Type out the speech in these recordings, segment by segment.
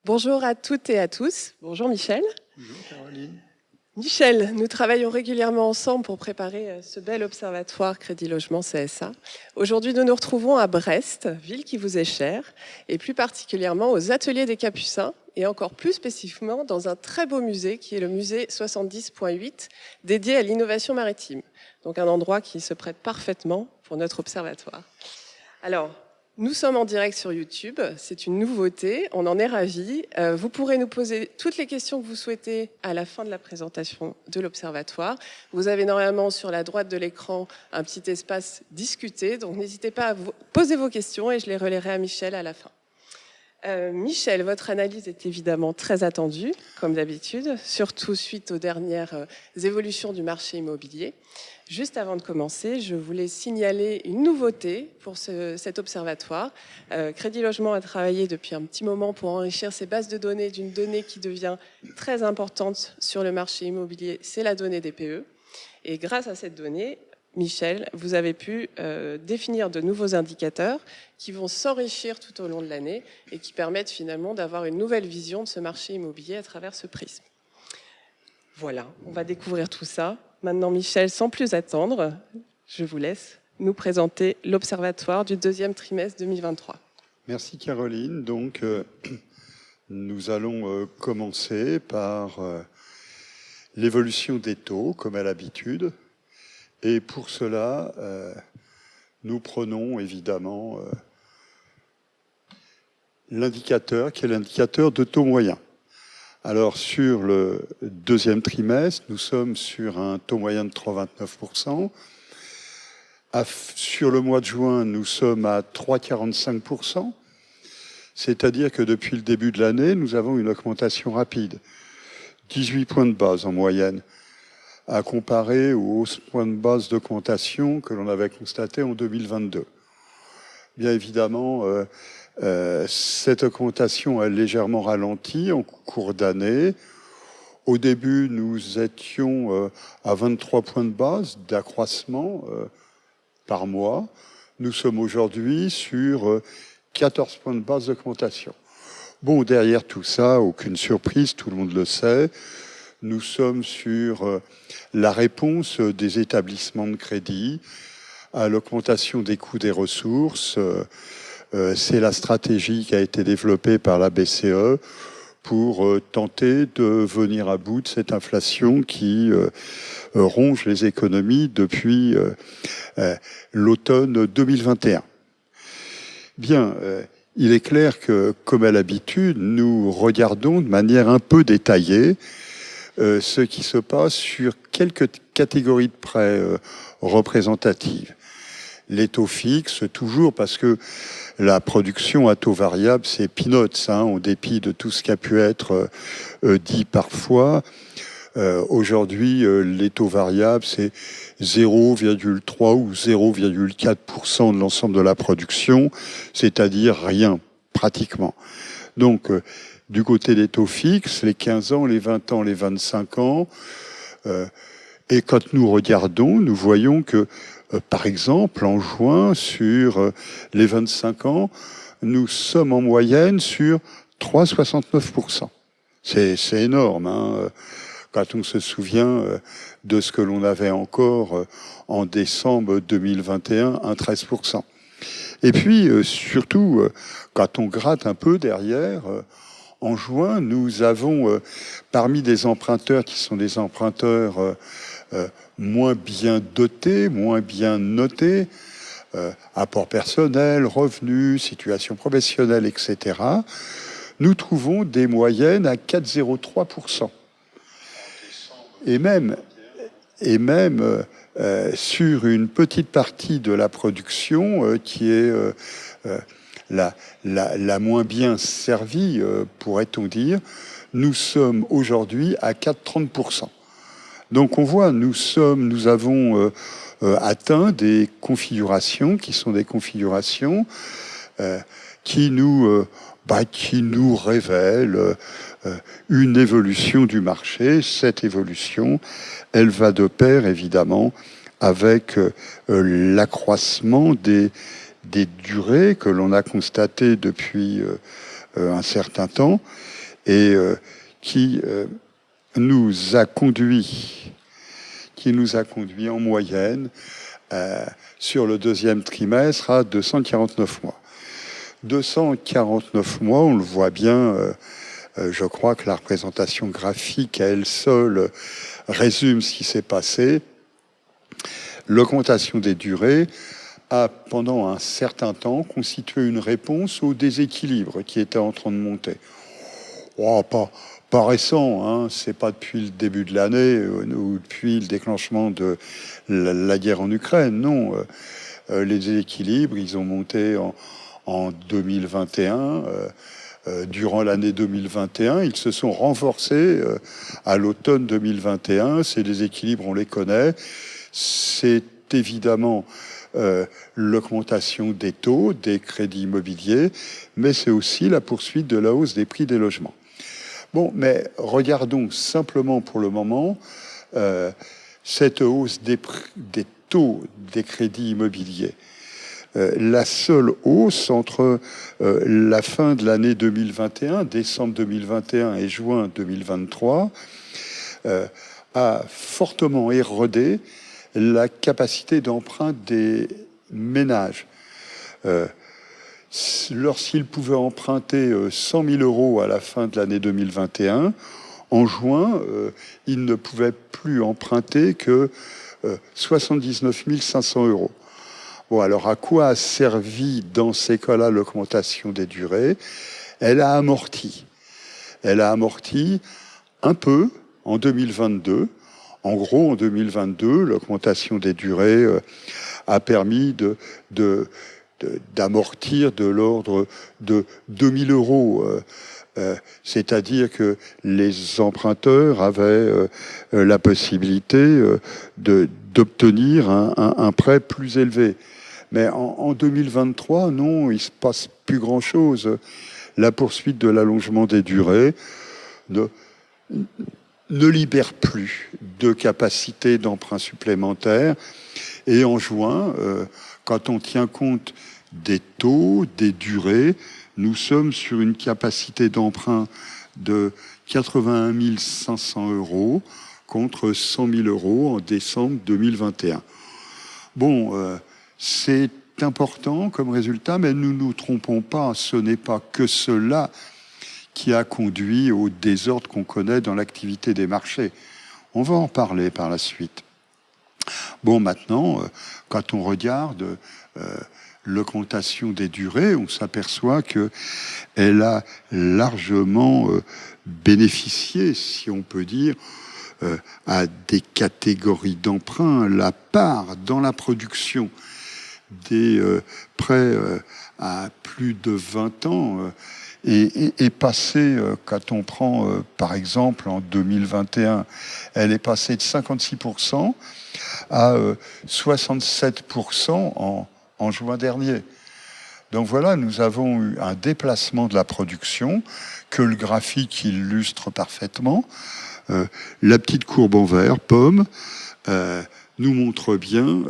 Bonjour à toutes et à tous. Bonjour Michel. Bonjour Caroline. Michel, nous travaillons régulièrement ensemble pour préparer ce bel observatoire Crédit Logement CSA. Aujourd'hui, nous nous retrouvons à Brest, ville qui vous est chère, et plus particulièrement aux Ateliers des Capucins, et encore plus spécifiquement dans un très beau musée qui est le musée 70.8, dédié à l'innovation maritime. Donc un endroit qui se prête parfaitement pour notre observatoire. Alors, nous sommes en direct sur YouTube, c'est une nouveauté, on en est ravis. Vous pourrez nous poser toutes les questions que vous souhaitez à la fin de la présentation de l'Observatoire. Vous avez normalement sur la droite de l'écran un petit espace discuter, donc n'hésitez pas à poser vos questions et je les relayerai à Michel à la fin. Michel, votre analyse est évidemment très attendue, comme d'habitude, surtout suite aux dernières évolutions du marché immobilier. Juste avant de commencer, je voulais signaler une nouveauté pour cet observatoire. Crédit Logement a travaillé depuis un petit moment pour enrichir ses bases de données d'une donnée qui devient très importante sur le marché immobilier, c'est la donnée des PE. Et grâce à cette donnée, Michel, vous avez pu définir de nouveaux indicateurs qui vont s'enrichir tout au long de l'année et qui permettent finalement d'avoir une nouvelle vision de ce marché immobilier à travers ce prisme. Voilà, on va découvrir tout ça. Maintenant, Michel, sans plus attendre, je vous laisse nous présenter l'Observatoire du deuxième trimestre 2023. Merci Caroline. Donc, nous allons commencer par l'évolution des taux, comme à l'habitude. Et pour cela, nous prenons évidemment l'indicateur qui est l'indicateur de taux moyen. Alors, sur le deuxième trimestre, nous sommes sur un taux moyen de 3,29%. Sur le mois de juin, nous sommes à 3,45%. C'est-à-dire que depuis le début de l'année, nous avons une augmentation rapide. 18 points de base en moyenne, à comparer aux 11 points de base d'augmentation que l'on avait constaté en 2022. Bien évidemment, cette augmentation a légèrement ralenti en cours d'année. Au début, nous étions à 23 points de base d'accroissement par mois. Nous sommes aujourd'hui sur 14 points de base d'augmentation. Bon, derrière tout ça, aucune surprise, tout le monde le sait. Nous sommes sur la réponse des établissements de crédit à l'augmentation des coûts des ressources. C'est la stratégie qui a été développée par la BCE pour tenter de venir à bout de cette inflation qui ronge les économies depuis l'automne 2021. Bien, il est clair que, comme à l'habitude, nous regardons de manière un peu détaillée ce qui se passe sur quelques catégories de prêts représentatives. Les taux fixes, toujours, parce que la production à taux variable, c'est peanuts, en dépit de tout ce qui a pu être dit parfois. Aujourd'hui, les taux variables, c'est 0,3 ou 0,4% de l'ensemble de la production, c'est-à-dire rien, pratiquement. Donc, du côté des taux fixes, les 15 ans, les 20 ans, les 25 ans, et quand nous regardons, nous voyons que, par exemple, en juin, sur les 25 ans, nous sommes en moyenne sur 3,69%. C'est énorme, quand on se souvient de ce que l'on avait encore en décembre 2021, 13%. Et puis, surtout, quand on gratte un peu derrière, en juin, nous avons, parmi des emprunteurs qui sont des emprunteurs moins bien dotés, moins bien notés, apport personnel, revenus, situation professionnelle, etc., nous trouvons des moyennes à 4,03%. Et même sur une petite partie de la production qui est la moins bien servie, pourrait-on dire, nous sommes aujourd'hui à 4,30%. Donc on voit, nous avons atteint des configurations qui sont des configurations qui nous révèlent une évolution du marché. Cette évolution, elle va de pair évidemment avec l'accroissement des des durées que l'on a constatées depuis un certain temps et qui nous a conduit en moyenne sur le deuxième trimestre à 249 mois. 249 mois, on le voit bien, je crois que la représentation graphique à elle seule résume ce qui s'est passé. L'augmentation des durées a, pendant un certain temps, constitué une réponse au déséquilibre qui était en train de monter. Oh, pas récent, hein, c'est pas depuis le début de l'année ou depuis le déclenchement de la guerre en Ukraine, non. Les déséquilibres, ils ont monté en 2021, durant l'année 2021, ils se sont renforcés à l'automne 2021. Ces déséquilibres, on les connaît. C'est évidemment l'augmentation des taux, des crédits immobiliers, mais c'est aussi la poursuite de la hausse des prix des logements. Bon, mais regardons simplement pour le moment cette hausse des taux des crédits immobiliers. La seule hausse entre la fin de l'année 2021, décembre 2021 et juin 2023, a fortement érodé la capacité d'emprunt des ménages. Lorsqu'ils pouvaient emprunter 100 000 euros à la fin de l'année 2021, en juin, ils ne pouvaient plus emprunter que 79 500 euros. Bon, alors à quoi a servi dans ces cas-là l'augmentation des durées? Elle a amorti. Elle a amorti un peu en 2022. En gros, en 2022, l'augmentation des durées a permis d'amortir de l'ordre de 2 000 euros. C'est-à-dire que les emprunteurs avaient la possibilité d'obtenir un prêt plus élevé. Mais en 2023, non, il ne se passe plus grand-chose. La poursuite de l'allongement des durées ne libère plus de capacité d'emprunt supplémentaire. Et en juin, quand on tient compte des taux, des durées, nous sommes sur une capacité d'emprunt de 81 500 euros contre 100 000 euros en décembre 2021. Bon, c'est important comme résultat, mais ne nous trompons pas, ce n'est pas que cela qui a conduit au désordre qu'on connaît dans l'activité des marchés. On va en parler par la suite. Bon, maintenant, quand on regarde l'augmentation des durées, on s'aperçoit qu'elle a largement bénéficié, si on peut dire, à des catégories d'emprunts. La part dans la production des prêts à plus de 20 ans est passée, quand on prend par exemple en 2021, elle est passée de 56% à 67% en juin dernier. Donc voilà, nous avons eu un déplacement de la production que le graphique illustre parfaitement. La petite courbe en vert, pomme, nous montre bien,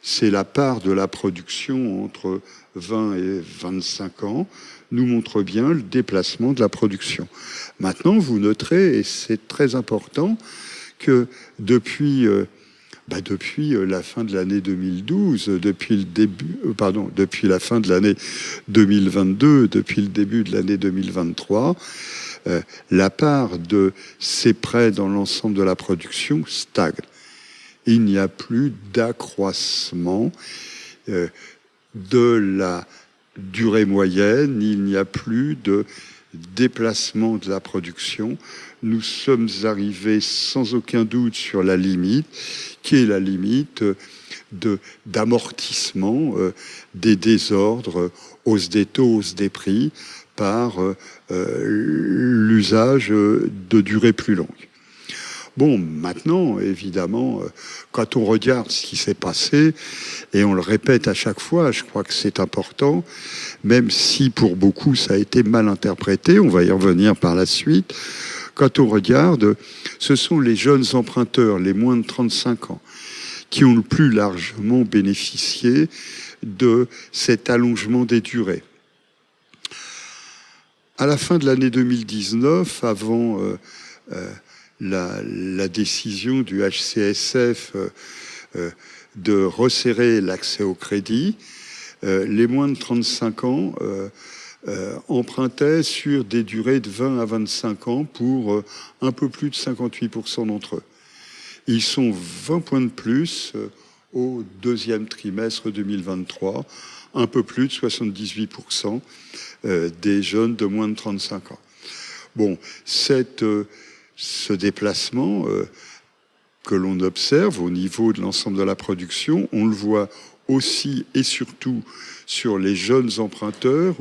c'est la part de la production entre 20 et 25 ans, nous montre bien le déplacement de la production. Maintenant, vous noterez, et c'est très important, que depuis la fin de l'année 2012, depuis la fin de l'année 2022, depuis le début de l'année 2023, la part de ces prêts dans l'ensemble de la production stagne. Il n'y a plus d'accroissement de la durée moyenne, il n'y a plus de déplacement de la production. Nous sommes arrivés sans aucun doute sur la limite, qui est la limite d'amortissement des désordres, hausse des taux, hausse des prix, par l'usage de durées plus longues. Bon, maintenant, évidemment, quand on regarde ce qui s'est passé, et on le répète à chaque fois, je crois que c'est important, même si pour beaucoup ça a été mal interprété, on va y revenir par la suite, quand on regarde, ce sont les jeunes emprunteurs, les moins de 35 ans, qui ont le plus largement bénéficié de cet allongement des durées. À la fin de l'année 2019, avant la décision du HCSF de resserrer l'accès au crédit, les moins de 35 ans empruntaient sur des durées de 20 à 25 ans pour un peu plus de 58% d'entre eux. Ils sont 20 points de plus au deuxième trimestre 2023, un peu plus de 78% des jeunes de moins de 35 ans. Bon, ce déplacement que l'on observe au niveau de l'ensemble de la production, on le voit aussi et surtout sur les jeunes emprunteurs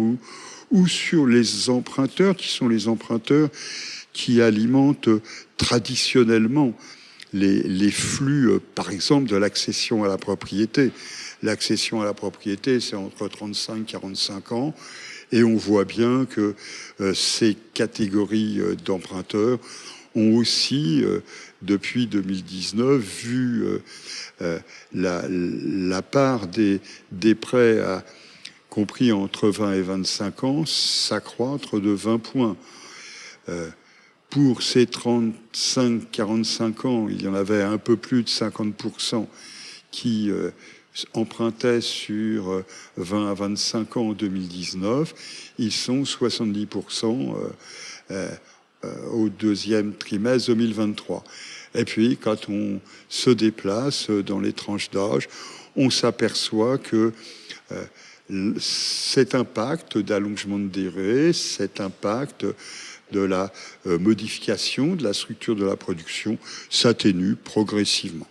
ou sur les emprunteurs qui sont les emprunteurs qui alimentent traditionnellement les flux, par exemple, de l'accession à la propriété. L'accession à la propriété, c'est entre 35 et 45 ans. Et on voit bien que ces catégories d'emprunteurs ont aussi, depuis 2019, vu la part des prêts compris entre 20 et 25 ans s'accroître de 20 points. Pour ces 35-45 ans, il y en avait un peu plus de 50% qui empruntaient sur 20 à 25 ans en 2019. Ils sont 70% au deuxième trimestre 2023. Et puis, quand on se déplace dans les tranches d'âge, on s'aperçoit que cet impact d'allongement de durée, cet impact de la modification de la structure de la production s'atténue progressivement.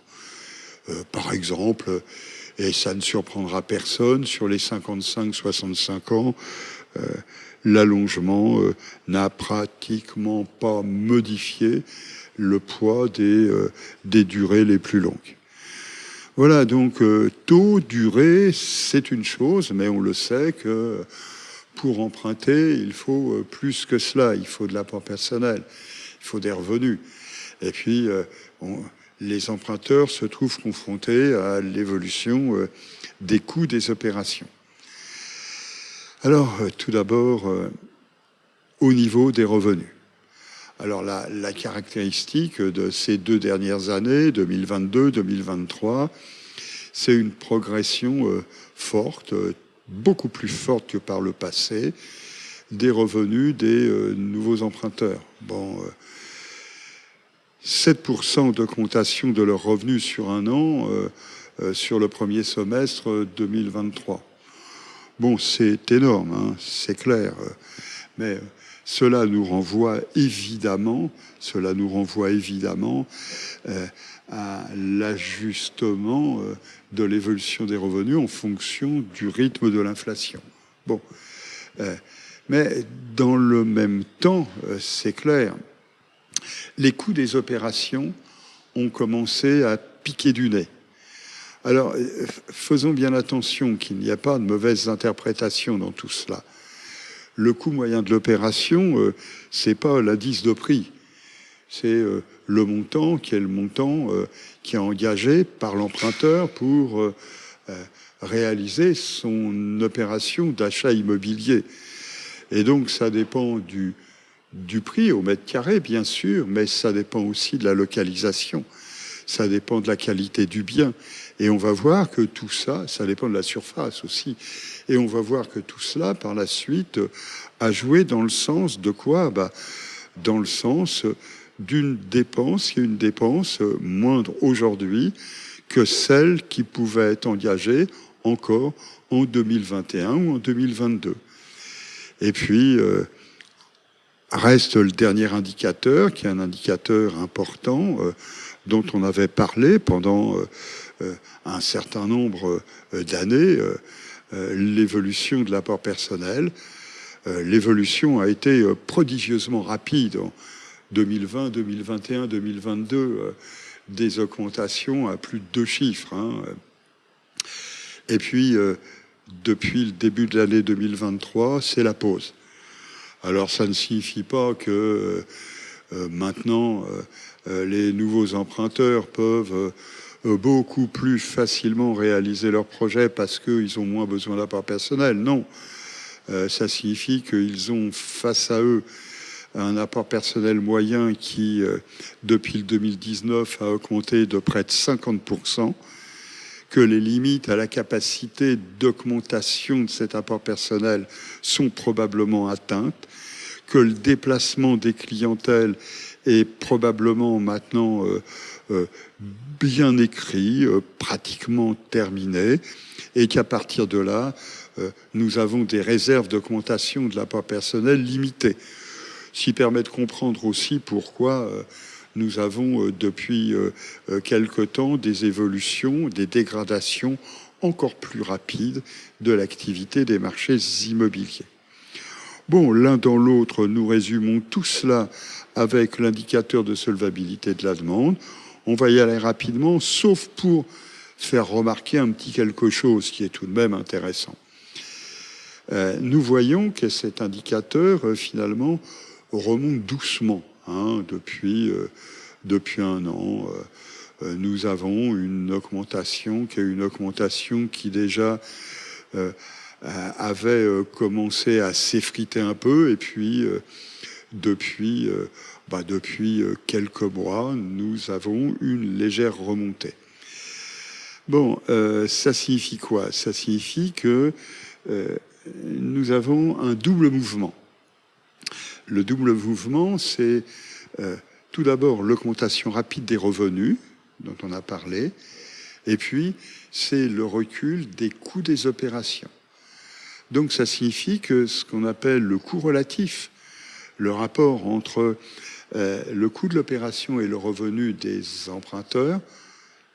Par exemple, et ça ne surprendra personne, sur les 55-65 ans, l'allongement n'a pratiquement pas modifié le poids des durées les plus longues. Voilà, donc taux, durée, c'est une chose, mais on le sait que pour emprunter, il faut plus que cela. Il faut de l'apport personnel, il faut des revenus. Et puis, les emprunteurs se trouvent confrontés à l'évolution des coûts des opérations. Alors, tout d'abord, au niveau des revenus. Alors, la caractéristique de ces 2 dernières années, 2022-2023, c'est une progression forte, beaucoup plus forte que par le passé, des revenus des nouveaux emprunteurs. Bon, 7% d'augmentation de leurs revenus sur un an sur le premier semestre 2023. Bon, c'est énorme, hein, c'est clair, mais cela nous renvoie évidemment à l'ajustement de l'évolution des revenus en fonction du rythme de l'inflation. Bon, mais dans le même temps, c'est clair, les coûts des opérations ont commencé à piquer du nez. Alors, faisons bien attention qu'il n'y a pas de mauvaises interprétations dans tout cela. Le coût moyen de l'opération, c'est pas l'indice de prix, c'est le montant qui est le montant qui est engagé par l'emprunteur pour réaliser son opération d'achat immobilier. Et donc, ça dépend du prix au mètre carré, bien sûr, mais ça dépend aussi de la localisation. Ça dépend de la qualité du bien. Et on va voir que tout ça, ça dépend de la surface aussi. Et on va voir que tout cela, par la suite, a joué dans le sens de quoi ? Dans le sens d'une dépense, qui est une dépense moindre aujourd'hui que celle qui pouvait être engagée encore en 2021 ou en 2022. Et puis, reste le dernier indicateur, qui est un indicateur important, dont on avait parlé pendant un certain nombre d'années, l'évolution de l'apport personnel. L'évolution a été prodigieusement rapide en 2020, 2021, 2022, des augmentations à plus de 2 chiffres. Hein. Et puis, depuis le début de l'année 2023, c'est la pause. Alors, ça ne signifie pas que maintenant, les nouveaux emprunteurs peuvent beaucoup plus facilement réaliser leurs projets parce qu'ils ont moins besoin d'apport personnel. Non, ça signifie qu'ils ont face à eux un apport personnel moyen qui, depuis le 2019, a augmenté de près de 50%, que les limites à la capacité d'augmentation de cet apport personnel sont probablement atteintes, que le déplacement des clientèles est probablement maintenant bien écrit, pratiquement terminé, et qu'à partir de là, nous avons des réserves d'augmentation de l'apport personnel limitées. Ce qui permet de comprendre aussi pourquoi nous avons depuis quelque temps des évolutions, des dégradations encore plus rapides de l'activité des marchés immobiliers. Bon, l'un dans l'autre, nous résumons tout cela avec l'indicateur de solvabilité de la demande. On va y aller rapidement, sauf pour faire remarquer un petit quelque chose qui est tout de même intéressant. Nous voyons que cet indicateur, finalement, remonte doucement depuis un an. Nous avons une augmentation qui déjà avait commencé à s'effriter un peu, et puis depuis quelques mois, nous avons une légère remontée. Bon, ça signifie quoi? Ça signifie que nous avons un double mouvement. Le double mouvement, c'est tout d'abord l'augmentation rapide des revenus, dont on a parlé, et puis c'est le recul des coûts des opérations. Donc ça signifie que ce qu'on appelle le coût relatif, le rapport entre le coût de l'opération et le revenu des emprunteurs,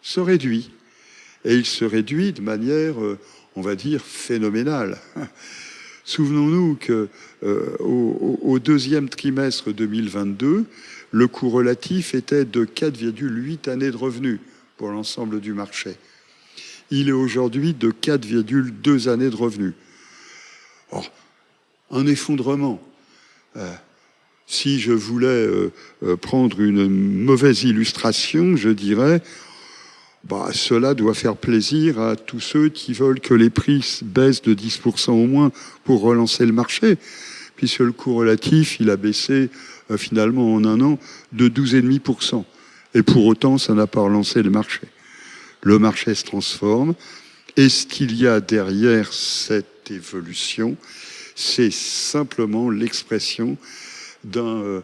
se réduit. Et il se réduit de manière, on va dire, phénoménale. Souvenons-nous qu'au deuxième trimestre 2022, le coût relatif était de 4,8 années de revenus pour l'ensemble du marché. Il est aujourd'hui de 4,2 années de revenus. Oh, un effondrement. Si je voulais prendre une mauvaise illustration, je dirais cela doit faire plaisir à tous ceux qui veulent que les prix baissent de 10% au moins pour relancer le marché, puisque le coût relatif, il a baissé finalement en un an de 12,5%. Et pour autant, ça n'a pas relancé le marché. Le marché se transforme, et ce qu'il y a derrière cette évolution, c'est simplement l'expression d'un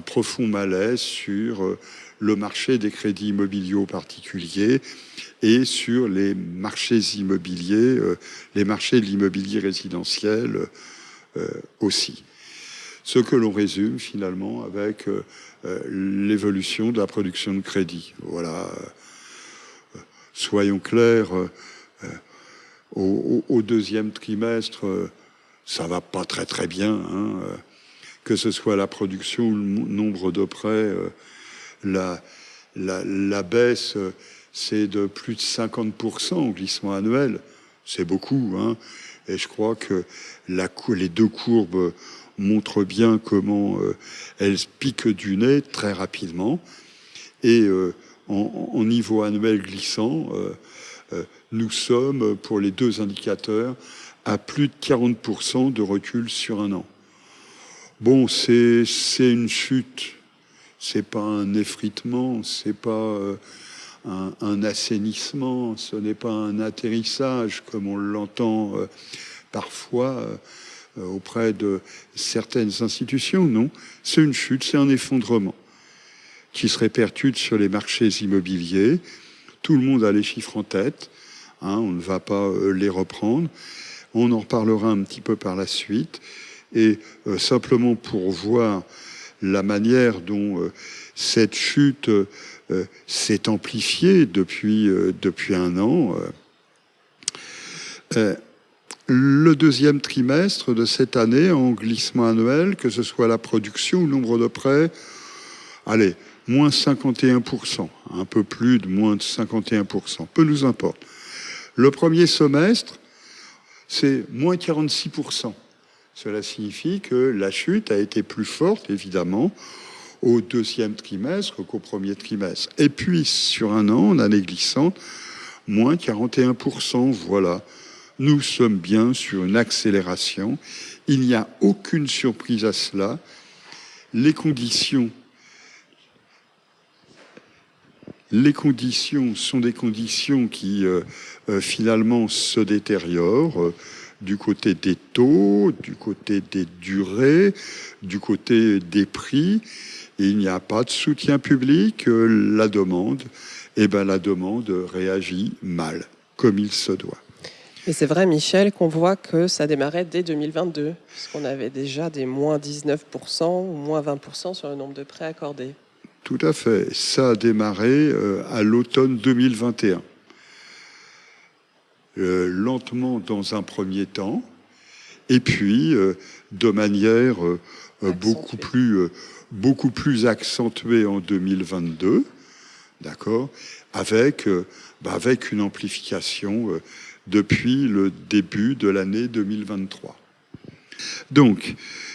profond malaise sur le marché des crédits immobiliers aux particuliers et sur les marchés immobiliers, les marchés de l'immobilier résidentiel aussi. Ce que l'on résume finalement avec l'évolution de la production de crédit. Voilà. Soyons clairs, au deuxième trimestre, ça va pas très très bien, que ce soit la production ou le nombre de prêts. La baisse, c'est de plus de 50% au glissement annuel. C'est beaucoup, et je crois que les deux courbes montrent bien comment elles piquent du nez très rapidement. Et en niveau annuel glissant, nous sommes, pour les deux indicateurs, à plus de 40% de recul sur un an. Bon, c'est une chute. C'est pas un effritement, c'est pas un assainissement, ce n'est pas un atterrissage comme on l'entend parfois auprès de certaines institutions. Non, c'est une chute, c'est un effondrement qui se répercute sur les marchés immobiliers. Tout le monde a les chiffres en tête, on ne va pas les reprendre. On en reparlera un petit peu par la suite. Et simplement pour voir la manière dont cette chute s'est amplifiée depuis un an. Le deuxième trimestre de cette année, en glissement annuel, que ce soit la production ou le nombre de prêts, allez, moins 51%, un peu plus de moins de 51%, peu nous importe. Le premier semestre, c'est moins 46%. Cela signifie que la chute a été plus forte, évidemment, au deuxième trimestre qu'au premier trimestre. Et puis, sur un an, en année glissante, moins 41%. Voilà. Nous sommes bien sur une accélération. Il n'y a aucune surprise à cela. Les conditions sont des conditions qui finalement se détériorent du côté des taux, du côté des durées, du côté des prix. Et il n'y a pas de soutien public. La demande réagit mal, comme il se doit. Et c'est vrai, Michel, qu'on voit que ça démarrait dès 2022, puisqu'on avait déjà des moins 19% ou moins 20% sur le nombre de prêts accordés. Tout à fait. Ça a démarré à l'automne 2021. Lentement dans un premier temps, et puis de manière beaucoup plus accentuée en 2022, d'accord, avec une amplification depuis le début de l'année 2023. Donc,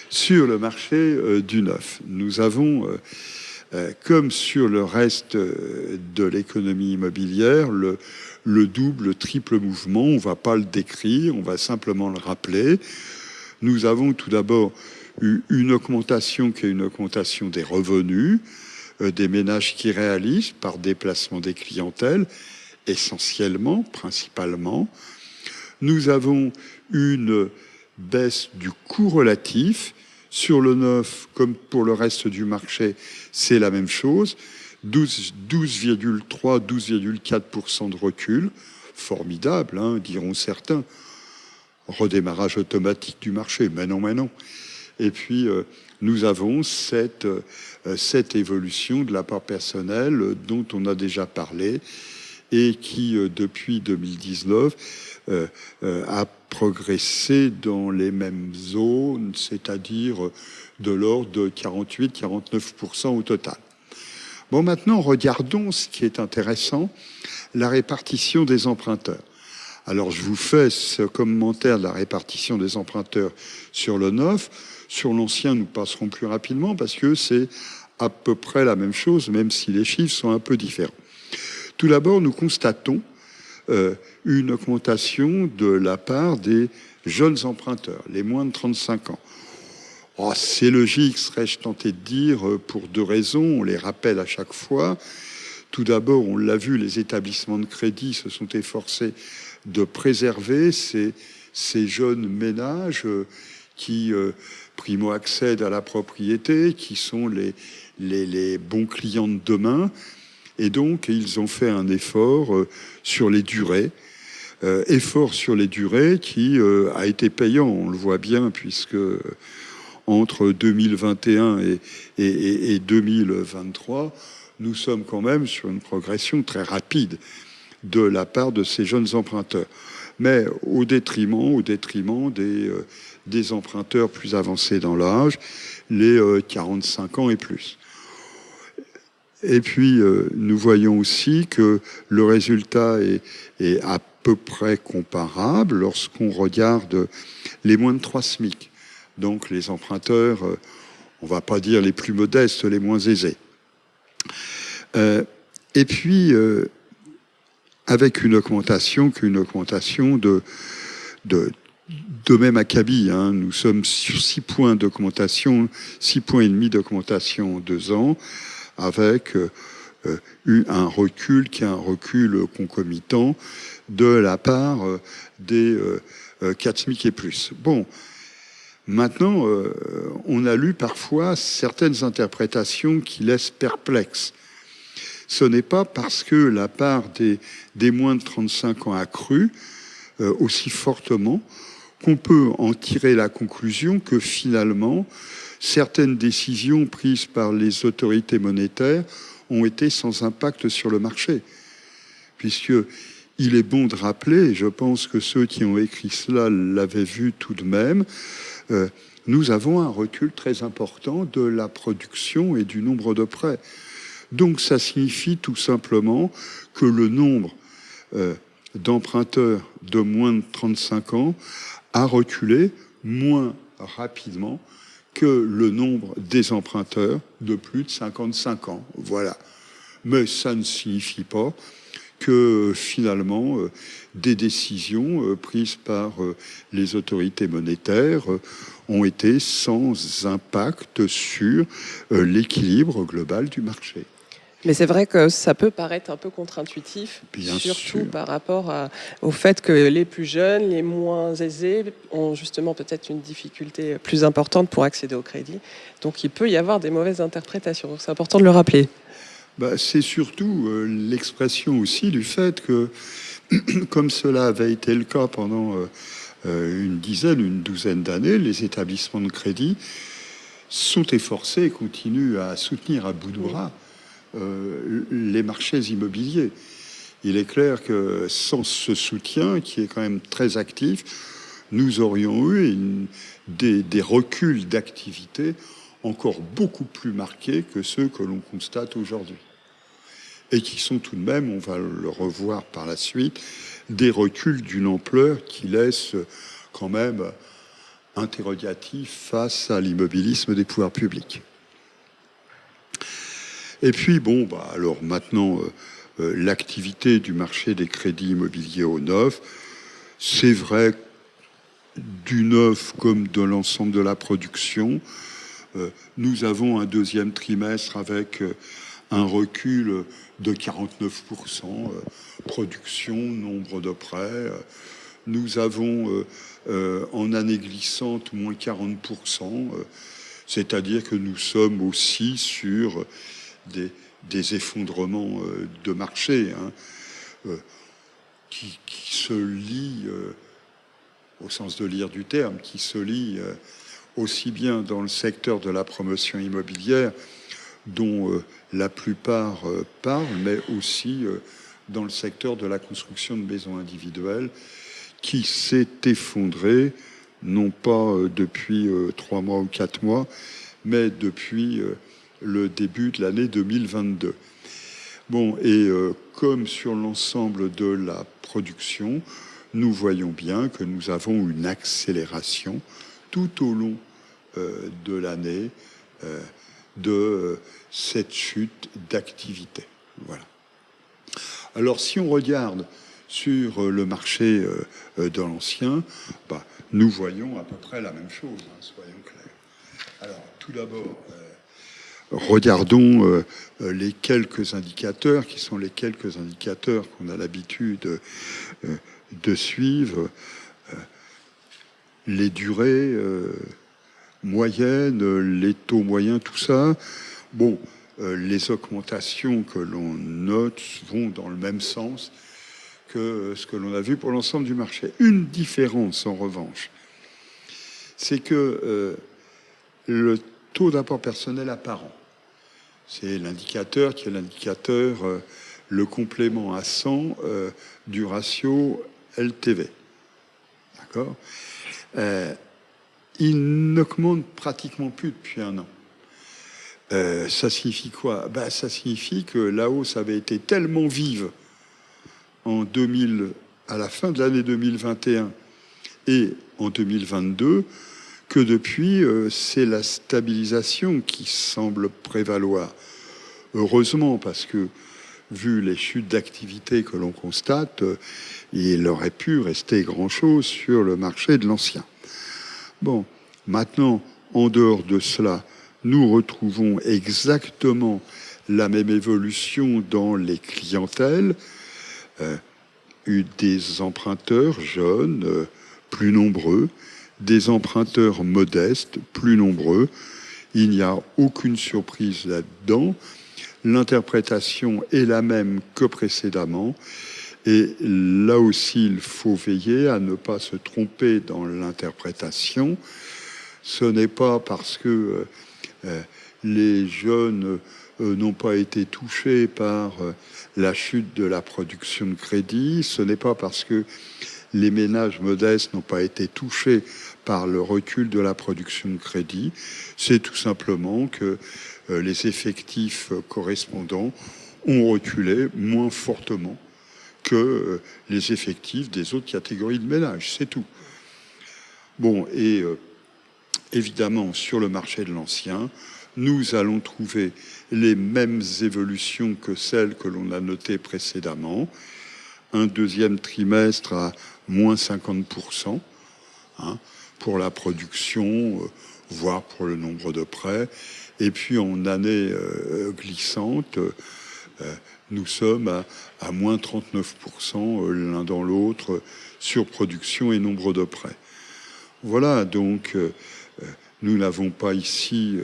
sur le marché du neuf, nous avons, comme sur le reste de l'économie immobilière, le double, le triple mouvement. On ne va pas le décrire, on va simplement le rappeler. Nous avons tout d'abord eu une augmentation qui est une augmentation des revenus, des ménages qui réalisent par déplacement des clientèles, essentiellement, principalement. Nous avons une baisse du coût relatif. Sur le neuf, comme pour le reste du marché, c'est la même chose. 12,3, 12,4% de recul. Formidable, hein, diront certains. Redémarrage automatique du marché. Mais non. Et puis, nous avons cette évolution de la part personnelle dont on a déjà parlé et qui, depuis 2019, a progressé dans les mêmes zones, c'est-à-dire de l'ordre de 48-49% au total. Bon, maintenant, regardons ce qui est intéressant, la répartition des emprunteurs. Alors, je vous fais ce commentaire de la répartition des emprunteurs sur le neuf. Sur l'ancien, nous passerons plus rapidement parce que c'est à peu près la même chose, même si les chiffres sont un peu différents. Tout d'abord, nous constatons une augmentation de la part des jeunes emprunteurs, les moins de 35 ans. Oh, c'est logique, serais-je tenté de dire, pour deux raisons. On les rappelle à chaque fois. Tout d'abord, on l'a vu, les établissements de crédit se sont efforcés de préserver ces jeunes ménages qui primo-accèdent à la propriété, qui sont les bons clients de demain. Et donc, ils ont fait un effort sur les durées. Effort sur les durées qui a été payant, on le voit bien, puisque entre 2021 et 2023, nous sommes quand même sur une progression très rapide de la part de ces jeunes emprunteurs. Mais au détriment des emprunteurs plus avancés dans l'âge, les 45 ans et plus. Et puis, nous voyons aussi que le résultat est à peu près comparable lorsqu'on regarde les moins de 3 SMIC. Donc, les emprunteurs, on ne va pas dire les plus modestes, les moins aisés. Et puis, avec une augmentation de même acabit. Hein. Nous sommes sur 6 points d'augmentation, 6,5 points d'augmentation en 2 ans, avec un recul qui est un recul concomitant de la part des 4 SMIC et plus. Bon, maintenant, on a lu parfois certaines interprétations qui laissent perplexes. Ce n'est pas parce que la part des moins de 35 ans a cru aussi fortement qu'on peut en tirer la conclusion que finalement, certaines décisions prises par les autorités monétaires ont été sans impact sur le marché. Puisqu'il est bon de rappeler, et je pense que ceux qui ont écrit cela l'avaient vu tout de même, nous avons un recul très important de la production et du nombre de prêts. Donc ça signifie tout simplement que le nombre d'emprunteurs de moins de 35 ans a reculé moins rapidement que le nombre des emprunteurs de plus de 55 ans. Voilà. Mais ça ne signifie pas que finalement des décisions prises par les autorités monétaires ont été sans impact sur l'équilibre global du marché. Mais c'est vrai que ça peut paraître un peu contre-intuitif, surtout par rapport au fait que les plus jeunes, les moins aisés, ont justement peut-être une difficulté plus importante pour accéder au crédit. Donc il peut y avoir des mauvaises interprétations. Donc c'est important de le rappeler. C'est surtout l'expression aussi du fait que, comme cela avait été le cas pendant une douzaine d'années, les établissements de crédit sont efforcés et continuent à soutenir à bout de bras les marchés immobiliers. Il est clair que sans ce soutien, qui est quand même très actif, nous aurions eu des reculs d'activité encore beaucoup plus marqués que ceux que l'on constate aujourd'hui. Et qui sont tout de même, on va le revoir par la suite, des reculs d'une ampleur qui laisse quand même interrogatif face à l'immobilisme des pouvoirs publics. Et puis, alors maintenant, l'activité du marché des crédits immobiliers au neuf, c'est vrai, du neuf comme de l'ensemble de la production, nous avons un deuxième trimestre avec un recul de 49%, production, nombre de prêts. Nous avons en année glissante moins 40%, c'est-à-dire que nous sommes aussi sur des effondrements de marché qui se lient, au sens de lire du terme, qui se lient aussi bien dans le secteur de la promotion immobilière, dont la plupart parlent, mais aussi dans le secteur de la construction de maisons individuelles, qui s'est effondré, non pas depuis 3 mois ou 4 mois, mais depuis le début de l'année 2022. Comme sur l'ensemble de la production, nous voyons bien que nous avons une accélération tout au long de l'année de cette chute d'activité. Voilà. Alors, si on regarde sur le marché de l'ancien, nous voyons à peu près la même chose, soyons clairs. Alors, tout d'abord, regardons les quelques indicateurs, qui sont les quelques indicateurs qu'on a l'habitude de suivre. Les durées moyennes, les taux moyens, tout ça. Les augmentations que l'on note vont dans le même sens que ce que l'on a vu pour l'ensemble du marché. Une différence, en revanche, c'est que le taux d'apport personnel apparent, c'est l'indicateur qui est l'indicateur, le complément à 100 du ratio LTV. D'accord ? Il n'augmente pratiquement plus depuis 1 an. Ça signifie quoi ? Ça signifie que la hausse avait été tellement vive à la fin de l'année 2021 et en 2022 que depuis, c'est la stabilisation qui semble prévaloir. Heureusement, parce que vu les chutes d'activité que l'on constate, il aurait pu rester grand-chose sur le marché de l'ancien. Maintenant, en dehors de cela, nous retrouvons exactement la même évolution dans les clientèles, des emprunteurs jeunes, plus nombreux, des emprunteurs modestes, plus nombreux. Il n'y a aucune surprise là-dedans. L'interprétation est la même que précédemment. Et là aussi, il faut veiller à ne pas se tromper dans l'interprétation. Ce n'est pas parce que les jeunes n'ont pas été touchés par la chute de la production de crédit, ce n'est pas parce que les ménages modestes n'ont pas été touchés par le recul de la production de crédit, c'est tout simplement que les effectifs correspondants ont reculé moins fortement que les effectifs des autres catégories de ménages, c'est tout. évidemment, sur le marché de l'ancien, nous allons trouver les mêmes évolutions que celles que l'on a notées précédemment. Un deuxième trimestre à moins 50%, pour la production, voire pour le nombre de prêts. Et puis en année glissante, nous sommes à moins 39% l'un dans l'autre sur production et nombre de prêts. Voilà, donc nous n'avons pas ici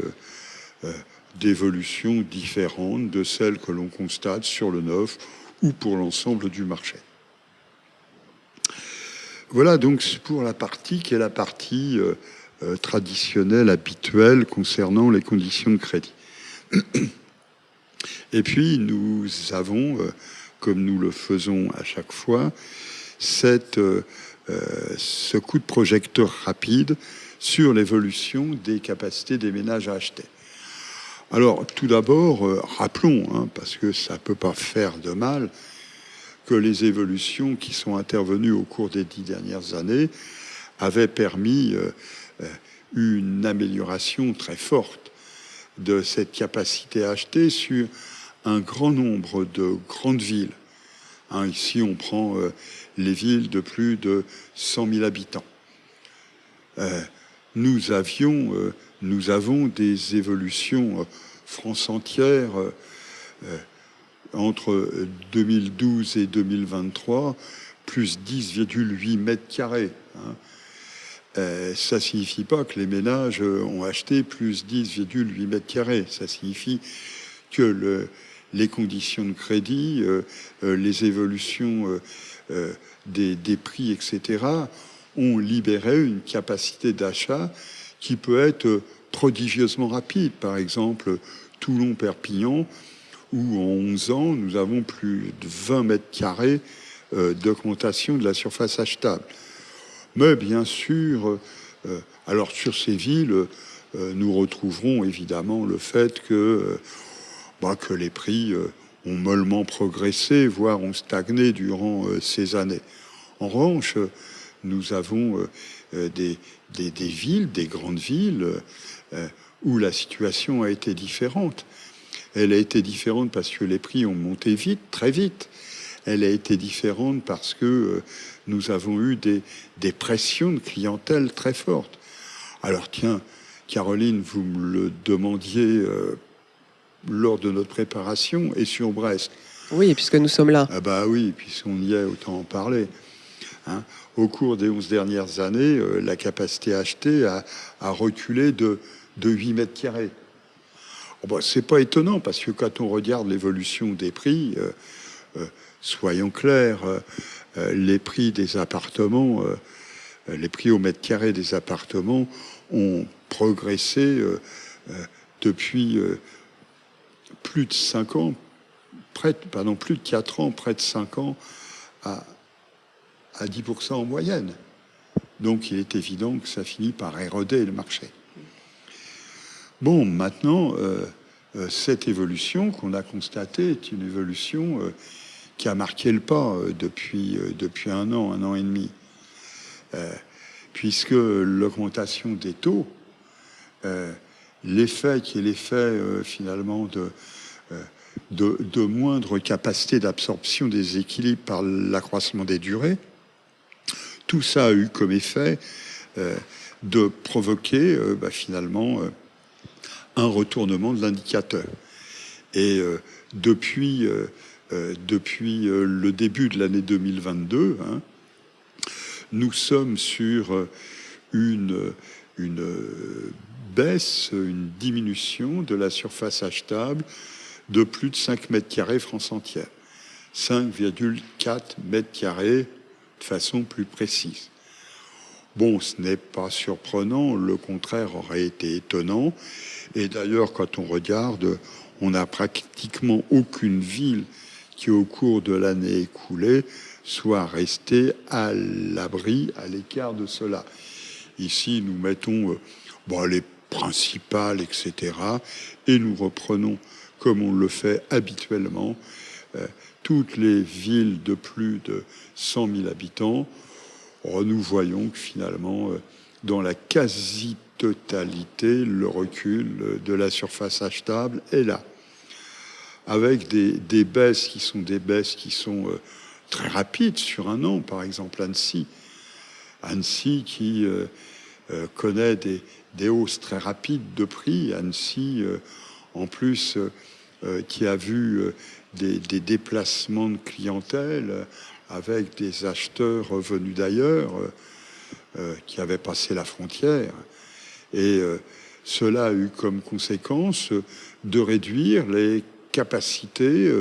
d'évolution différente de celle que l'on constate sur le neuf ou pour l'ensemble du marché. Voilà donc pour la partie qui est la partie traditionnelle, habituelle concernant les conditions de crédit. Et puis nous avons, comme nous le faisons à chaque fois, ce coup de projecteur rapide sur l'évolution des capacités des ménages à acheter. Alors tout d'abord, rappelons, parce que ça ne peut pas faire de mal, que les évolutions qui sont intervenues au cours des 10 dernières années avaient permis une amélioration très forte de cette capacité à acheter sur un grand nombre de grandes villes. Ici, on prend les villes de plus de 100 000 habitants. Nous avons des évolutions France entière entre 2012 et 2023, plus 10,8 mètres carrés. Ça ne signifie pas que les ménages ont acheté plus 10,8 mètres carrés. Ça signifie que les conditions de crédit, les évolutions des prix, etc., ont libéré une capacité d'achat qui peut être prodigieusement rapide. Par exemple, Toulon-Perpignan, où en 11 ans, nous avons plus de 20 mètres carrés d'augmentation de la surface achetable. Mais bien sûr, alors sur ces villes, nous retrouverons évidemment le fait que les prix ont mollement progressé, voire ont stagné durant ces années. En revanche, nous avons des villes, des grandes villes, où la situation a été différente. Elle a été différente parce que les prix ont monté vite, très vite. Elle a été différente parce que nous avons eu des pressions de clientèle très fortes. Alors tiens, Caroline, vous me le demandiez lors de notre préparation et sur Brest. Oui, puisque nous sommes là. Ah bah oui, puisqu'on y est, autant en parler. Au cours des 11 dernières années, la capacité à acheter a reculé de 8 mètres carrés. C'est pas étonnant, parce que quand on regarde l'évolution des prix, soyons clairs, les prix des appartements, les prix au mètre carré des appartements ont progressé depuis plus de 5 ans, plus de 4 ans, près de 5 ans, à 10% en moyenne. Donc il est évident que ça finit par éroder le marché. Bon, maintenant, cette évolution qu'on a constatée est une évolution qui a marqué le pas depuis 1 an et demi. Puisque l'augmentation des taux, l'effet qui est l'effet finalement de moindre capacité d'absorption des équilibres par l'accroissement des durées, tout ça a eu comme effet de provoquer finalement un retournement de l'indicateur. Et depuis le début de l'année 2022, nous sommes sur une baisse, une diminution de la surface achetable de plus de 5 mètres carrés France entière. 5,4 mètres carrés de façon plus précise. Bon, ce n'est pas surprenant, le contraire aurait été étonnant. Et d'ailleurs, quand on regarde, on n'a pratiquement aucune ville qui, au cours de l'année écoulée, soit restée à l'abri, à l'écart de cela. Ici, nous mettons les principales, etc. Et nous reprenons, comme on le fait habituellement, toutes les villes de plus de 100 000 habitants. Nous voyons que finalement, dans la quasi-totalité, le recul de la surface achetable est là, avec des baisses qui sont très rapides sur un an. Par exemple, Annecy qui connaît des hausses très rapides de prix. Annecy, en plus, qui a vu des déplacements de clientèle avec des acheteurs venus d'ailleurs qui avaient passé la frontière. Et cela a eu comme conséquence de réduire les capacités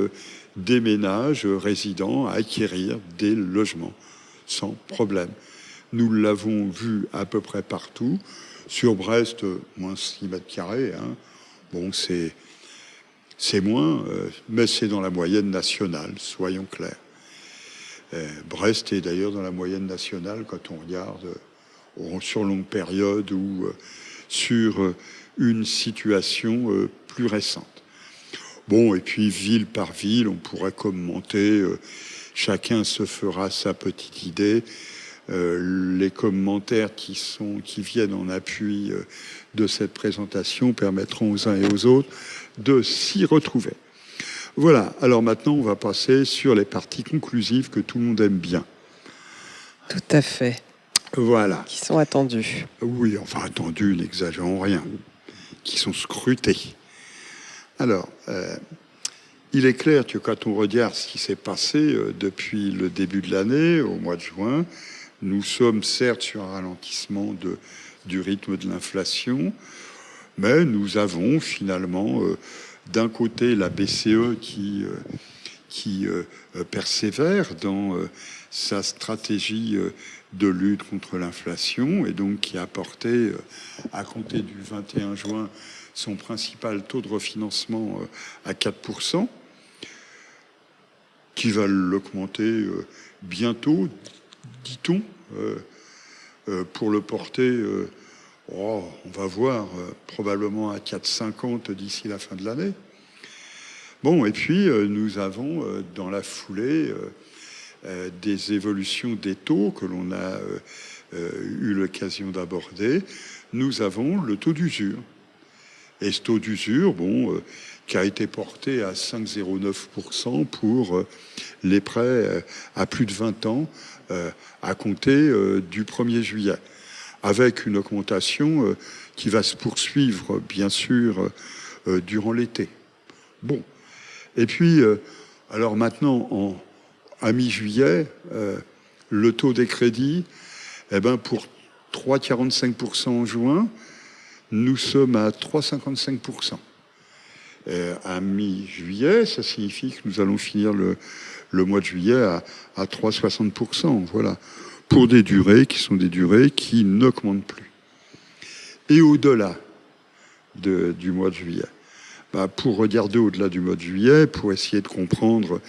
des ménages résidents à acquérir des logements sans problème. Nous l'avons vu à peu près partout. Sur Brest, moins 6 mètres carrés. Hein. Bon, c'est moins, mais c'est dans la moyenne nationale, soyons clairs. Brest est d'ailleurs dans la moyenne nationale quand on regarde sur longue période ou sur une situation plus récente. Bon, et puis ville par ville, on pourrait commenter, chacun se fera sa petite idée. Les commentaires qui viennent en appui de cette présentation permettront aux uns et aux autres de s'y retrouver. Voilà, alors maintenant on va passer sur les parties conclusives que tout le monde aime bien. Tout à fait. Voilà. Qui sont attendues. Oui, enfin attendues, n'exagérons rien. Qui sont scrutées. Alors, il est clair que quand on regarde ce qui s'est passé depuis le début de l'année, au mois de juin, nous sommes certes sur un ralentissement du rythme de l'inflation, mais nous avons finalement d'un côté la BCE qui persévère dans sa stratégie de lutte contre l'inflation et donc qui a porté à compter du 21 juin son principal taux de refinancement à 4%, qui va l'augmenter bientôt, dit-on, pour le porter, on va voir, probablement à 4,50 d'ici la fin de l'année. Bon, et puis nous avons dans la foulée des évolutions des taux que l'on a eu l'occasion d'aborder. Nous avons le taux d'usure. Et ce taux d'usure, qui a été porté à 5,09% pour les prêts à plus de 20 ans à compter du 1er juillet, avec une augmentation qui va se poursuivre, bien sûr, durant l'été. Bon. Et puis, alors maintenant, à mi-juillet, le taux des crédits, pour 3,45% en juin, nous sommes à 3,55%. À mi-juillet, ça signifie que nous allons finir le mois de juillet à 3,60%. Voilà. Pour des durées qui sont des durées qui n'augmentent plus. Et au-delà du mois de juillet, pour regarder au-delà du mois de juillet, pour essayer de comprendre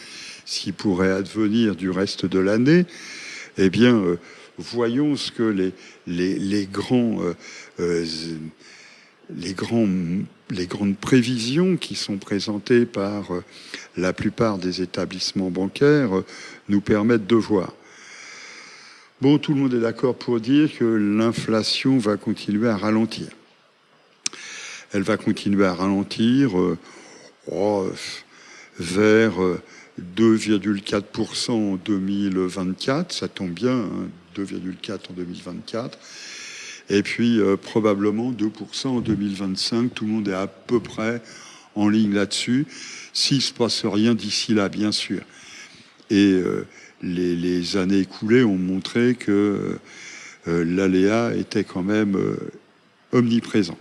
ce qui pourrait advenir du reste de l'année, eh bien, voyons ce que les grandes prévisions qui sont présentées par la plupart des établissements bancaires nous permettent de voir. Bon, tout le monde est d'accord pour dire que l'inflation va continuer à ralentir. Elle va continuer à ralentir vers 2,4% en 2024. Ça tombe bien, hein, 2,4% en 2024. Et puis probablement 2% en 2025. Tout le monde est à peu près en ligne là-dessus. S'il ne se passe rien d'ici là, bien sûr. Et les années écoulées ont montré que l'aléa était quand même omniprésent.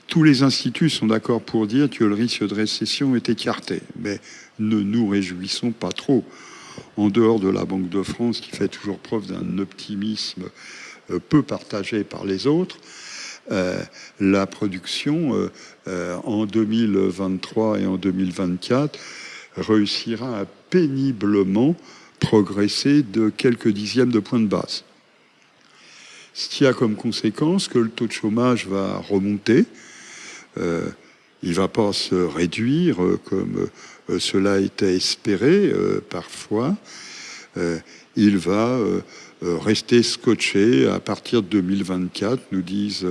Tous les instituts sont d'accord pour dire que le risque de récession est écarté, mais ne nous réjouissons pas trop. En dehors de la Banque de France, qui fait toujours preuve d'un optimisme peu partagé par les autres, la production en 2023 et en 2024 réussira à péniblement progresser de quelques dixièmes de points de base. Ce qui a comme conséquence que le taux de chômage va remonter. Il ne va pas se réduire comme cela était espéré parfois. Il va rester scotché à partir de 2024, nous disent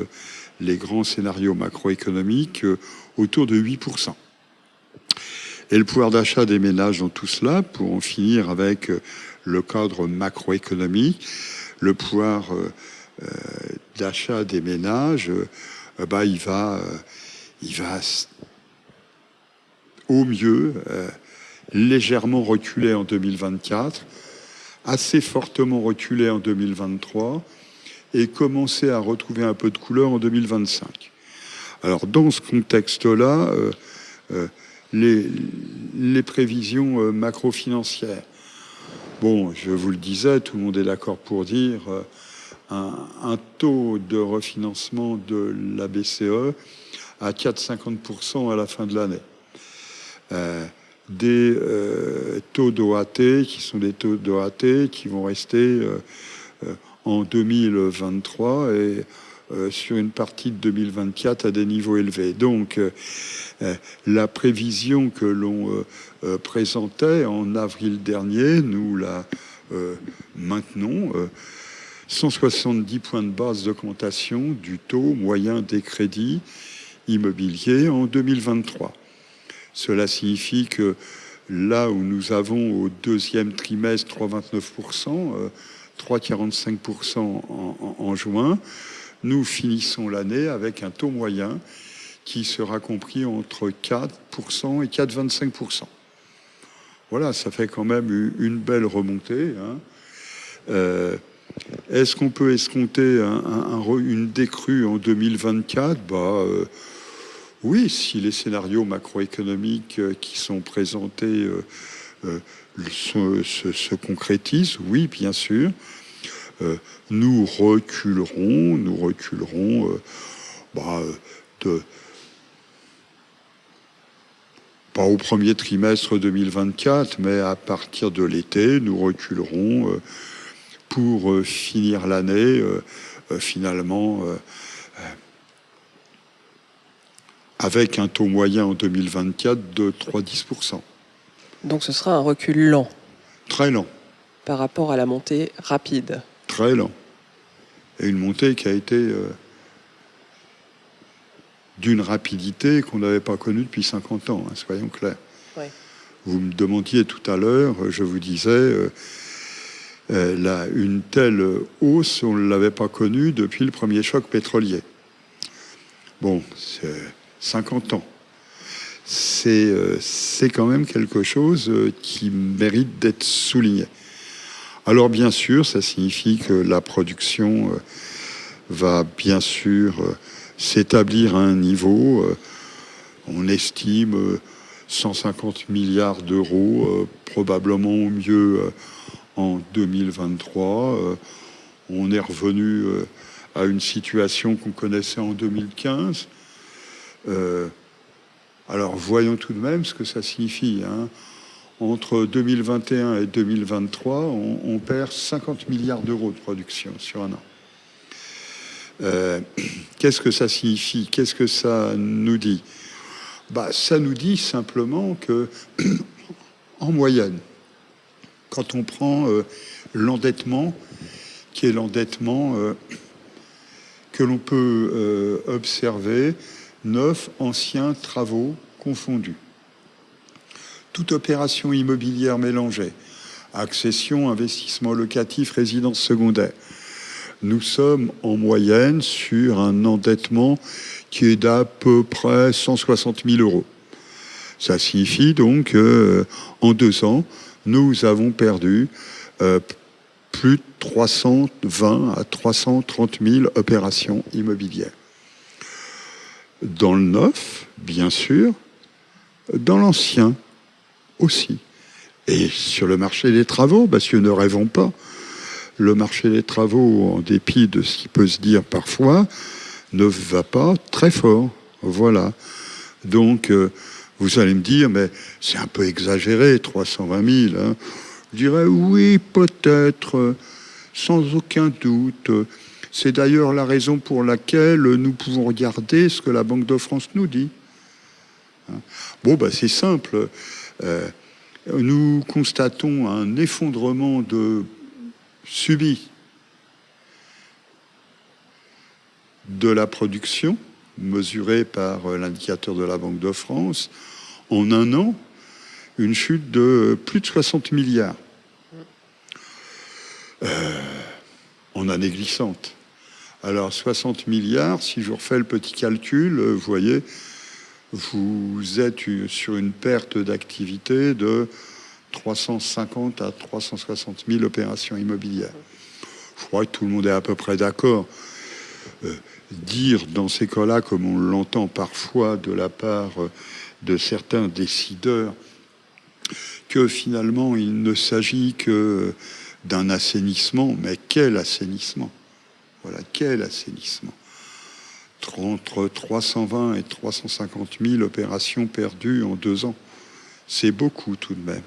les grands scénarios macroéconomiques, autour de 8%. Et le pouvoir d'achat des ménages dans tout cela, pour en finir avec le cadre macroéconomique, le pouvoir d'achat des ménages, il va au mieux légèrement reculer en 2024, assez fortement reculer en 2023 et commencer à retrouver un peu de couleur en 2025. Alors dans ce contexte-là, les prévisions macro-financières, bon, je vous le disais, tout le monde est d'accord pour dire un taux de refinancement de la BCE à 4,50% à la fin de l'année. Des taux d'OAT qui sont des taux d'OAT qui vont rester en 2023 et sur une partie de 2024 à des niveaux élevés. Donc la prévision que l'on présentait en avril dernier, nous la maintenons. 170 points de base d'augmentation du taux moyen des crédits immobiliers en 2023. Cela signifie que là où nous avons au deuxième trimestre 3,29%, 3,45% en juin, nous finissons l'année avec un taux moyen qui sera compris entre 4% et 4,25%. Voilà, ça fait quand même une belle remontée. Est-ce qu'on peut escompter une décrue en 2024 ? Oui, si les scénarios macroéconomiques qui sont présentés se concrétisent, oui, bien sûr. Nous reculerons pas au premier trimestre 2024, mais à partir de l'été, nous reculerons pour finir l'année finalement avec un taux moyen en 2024 de 3,10%. Donc ce sera un recul lent. Très lent. Par rapport à la montée rapide. Très lent. Et une montée qui a été d'une rapidité qu'on n'avait pas connue depuis 50 ans, soyons clairs. Ouais. Vous me demandiez tout à l'heure, je vous disais, une telle hausse, on ne l'avait pas connue depuis le premier choc pétrolier. Bon, c'est 50 ans. C'est quand même quelque chose qui mérite d'être souligné. Alors bien sûr, ça signifie que la production va bien sûr s'établir à un niveau, on estime 150 milliards d'euros, probablement au mieux en 2023. On est revenu à une situation qu'on connaissait en 2015. Alors voyons tout de même ce que ça signifie. Entre 2021 et 2023, on perd 50 milliards d'euros de production sur un an. Qu'est-ce que ça signifie? Qu'est-ce que ça nous dit? Ça nous dit simplement que, en moyenne, quand on prend l'endettement, qui est l'endettement que l'on peut observer, 9 anciens travaux confondus. Toute opération immobilière mélangée, accession, investissement locatif, résidence secondaire. Nous sommes en moyenne sur un endettement qui est d'à peu près 160 000 euros. Ça signifie donc qu'en 2 ans, nous avons perdu plus de 320 à 330 000 opérations immobilières. Dans le neuf, bien sûr, dans l'ancien aussi. Et sur le marché des travaux, parce que ne rêvons pas, le marché des travaux, en dépit de ce qui peut se dire parfois, ne va pas très fort. Voilà. Donc, vous allez me dire, mais c'est un peu exagéré, 320 000. Je dirais, oui, peut-être, sans aucun doute. C'est d'ailleurs la raison pour laquelle nous pouvons regarder ce que la Banque de France nous dit. C'est simple. Nous constatons un effondrement subi de la production, mesurée par l'indicateur de la Banque de France, en un an, une chute de plus de 60 milliards. En année glissante. Alors 60 milliards, si je refais le petit calcul, vous voyez, vous êtes sur une perte d'activité de 350 à 360 000 opérations immobilières. Je crois que tout le monde est à peu près d'accord. Dire dans ces cas-là, comme on l'entend parfois de la part de certains décideurs, que finalement il ne s'agit que d'un assainissement, mais quel assainissement! Voilà, quel assainissement! Entre 320 et 350 000 opérations perdues en 2 ans. C'est beaucoup tout de même.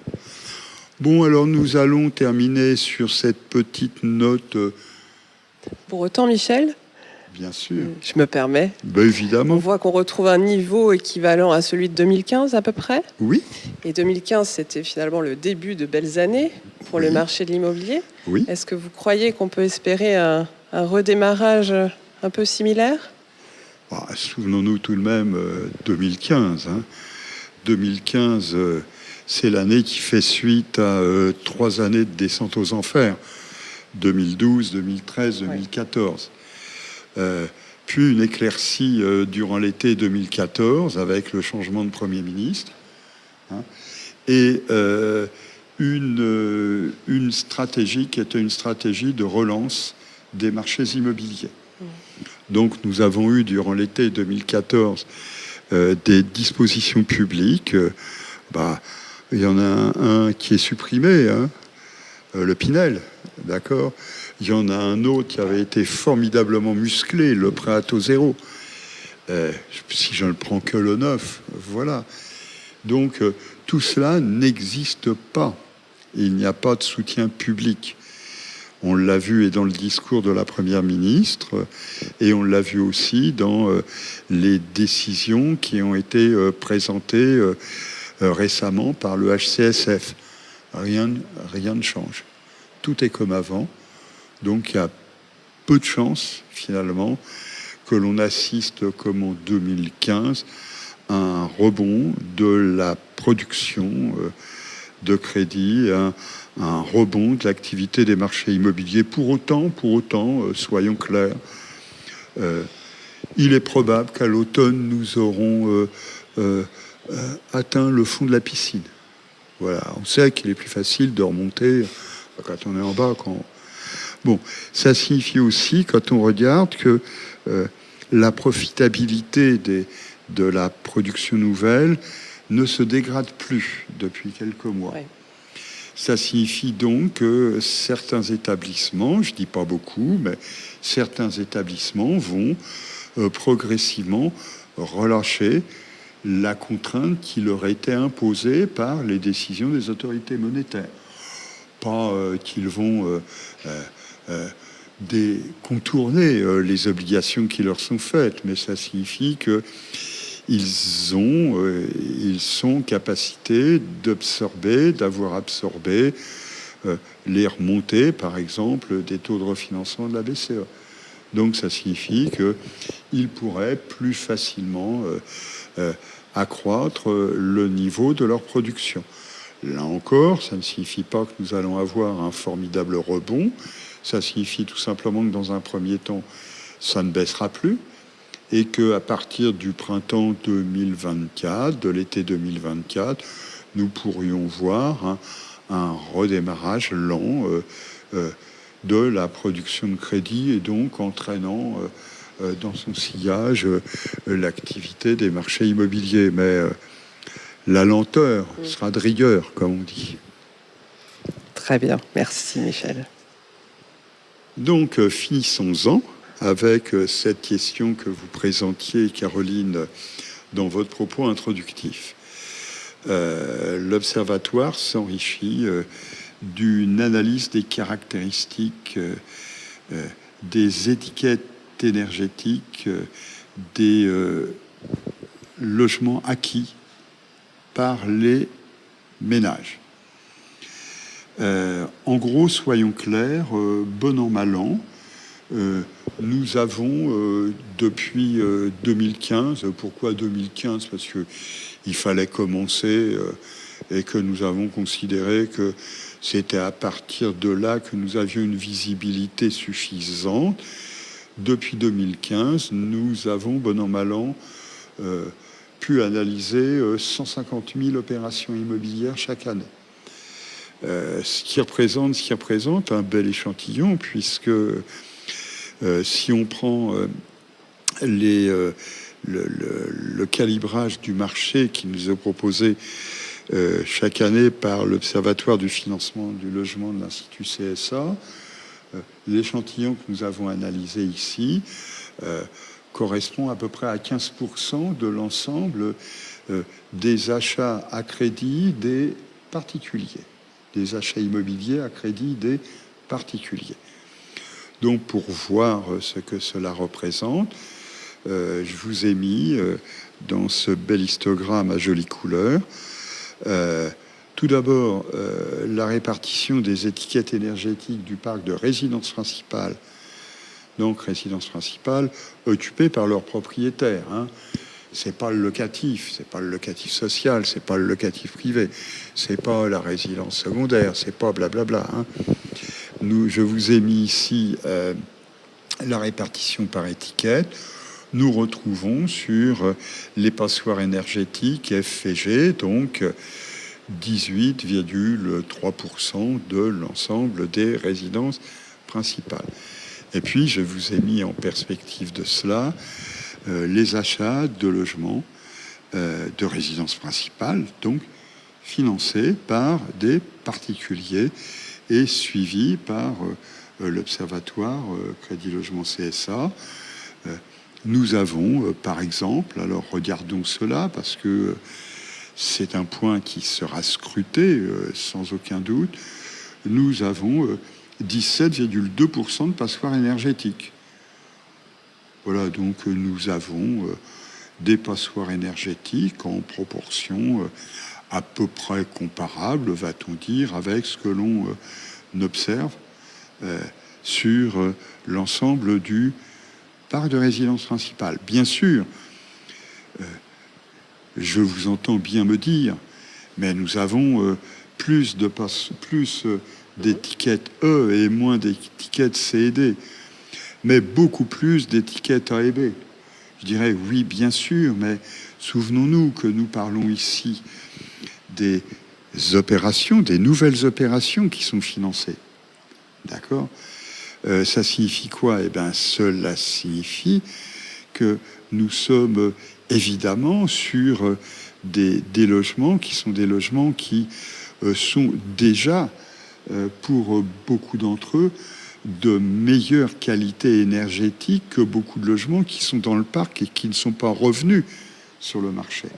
Bon, alors nous allons terminer sur cette petite note. Pour autant, Michel, bien sûr, je me permets. Ben, évidemment. On voit qu'on retrouve un niveau équivalent à celui de 2015 à peu près. Oui. Et 2015, c'était finalement le début de belles années pour le marché de l'immobilier. Oui. Est-ce que vous croyez qu'on peut espérer un redémarrage un peu similaire ? Souvenons-nous tout de même 2015. 2015, c'est l'année qui fait suite à 3 années de descente aux enfers. 2012, 2013, 2014. Puis une éclaircie durant l'été 2014 avec le changement de Premier ministre. Et une stratégie qui était une stratégie de relance des marchés immobiliers. Donc nous avons eu durant l'été 2014 des dispositions publiques. Il y en a un qui est supprimé, le Pinel, d'accord. Il y en a un autre qui avait été formidablement musclé, le prêt à taux zéro. Si je ne prends que le 9, voilà. Donc tout cela n'existe pas. Il n'y a pas de soutien public. On l'a vu et dans le discours de la Première ministre, et on l'a vu aussi dans les décisions qui ont été présentées récemment par le HCSF. Rien ne change. Tout est comme avant. Donc il y a peu de chances, finalement, que l'on assiste, comme en 2015, à un rebond de la production de crédit, un rebond de l'activité des marchés immobiliers. Pour autant, soyons clairs, il est probable qu'à l'automne, nous aurons atteint le fond de la piscine. Voilà, on sait qu'il est plus facile de remonter quand on est en bas. Bon, ça signifie aussi, quand on regarde, que la profitabilité de la production nouvelle ne se dégrade plus depuis quelques mois. Ouais. Ça signifie donc que certains établissements, je ne dis pas beaucoup, mais certains établissements vont progressivement relâcher la contrainte qui leur était imposée par les décisions des autorités monétaires. Pas qu'ils vont contourner les obligations qui leur sont faites, mais ça signifie que ils sont capacité d'avoir absorbé les remontées, par exemple, des taux de refinancement de la BCE. Donc ça signifie qu'ils pourraient plus facilement accroître le niveau de leur production. Là encore, ça ne signifie pas que nous allons avoir un formidable rebond. Ça signifie tout simplement que dans un premier temps, ça ne baissera plus. Et qu'à partir du printemps 2024, de l'été 2024, nous pourrions voir un redémarrage lent de la production de crédit et donc entraînant dans son sillage l'activité des marchés immobiliers. Mais la lenteur sera de rigueur, comme on dit. Très bien, merci Michel. Donc finissons-en avec cette question que vous présentiez, Caroline, dans votre propos introductif. L'Observatoire s'enrichit d'une analyse des caractéristiques des étiquettes énergétiques des logements acquis par les ménages. En gros, soyons clairs, bon an, mal an, Nous avons, depuis 2015, pourquoi 2015? Parce qu'il fallait commencer et que nous avons considéré que c'était à partir de là que nous avions une visibilité suffisante. Depuis 2015, nous avons, bon an, mal an, pu analyser 150 000 opérations immobilières chaque année. Ce qui représente un bel échantillon, puisque si on prend le calibrage du marché qui nous est proposé chaque année par l'Observatoire du financement du logement de l'Institut CSA, l'échantillon que nous avons analysé ici correspond à peu près à 15% de l'ensemble des achats à crédit des particuliers, des achats immobiliers à crédit des particuliers. Donc, pour voir ce que cela représente, je vous ai mis dans ce bel histogramme à jolie couleur, tout d'abord, la répartition des étiquettes énergétiques du parc de résidence principale. Donc, résidence principale occupée par leurs propriétaires. C'est pas le locatif social, c'est pas le locatif privé, c'est pas la résidence secondaire, c'est pas blablabla. Je vous ai mis ici la répartition par étiquette. Nous retrouvons sur les passoires énergétiques FG, donc 18,3% de l'ensemble des résidences principales. Et puis, je vous ai mis en perspective de cela les achats de logements de résidence principale, donc financés par des particuliers et suivis par l'Observatoire Crédit Logement CSA. Nous avons, par exemple, alors regardons cela parce que c'est un point qui sera scruté sans aucun doute, nous avons 17,2% de passoires énergétiques. Voilà, donc nous avons des passoires énergétiques en proportion à peu près comparable, va-t-on dire, avec ce que l'on observe sur l'ensemble du parc de résidence principale. Bien sûr, je vous entends bien me dire, mais nous avons plus d'étiquettes E et moins d'étiquettes C et D, mais beaucoup plus d'étiquettes A et B. Je dirais oui, bien sûr, mais souvenons-nous que nous parlons ici des opérations, des nouvelles opérations qui sont financées. D'accord ? Ça signifie quoi ? Eh bien, cela signifie que nous sommes évidemment sur des logements qui sont des logements qui sont déjà, pour beaucoup d'entre eux, de meilleure qualité énergétique que beaucoup de logements qui sont dans le parc et qui ne sont pas revenus sur le marché.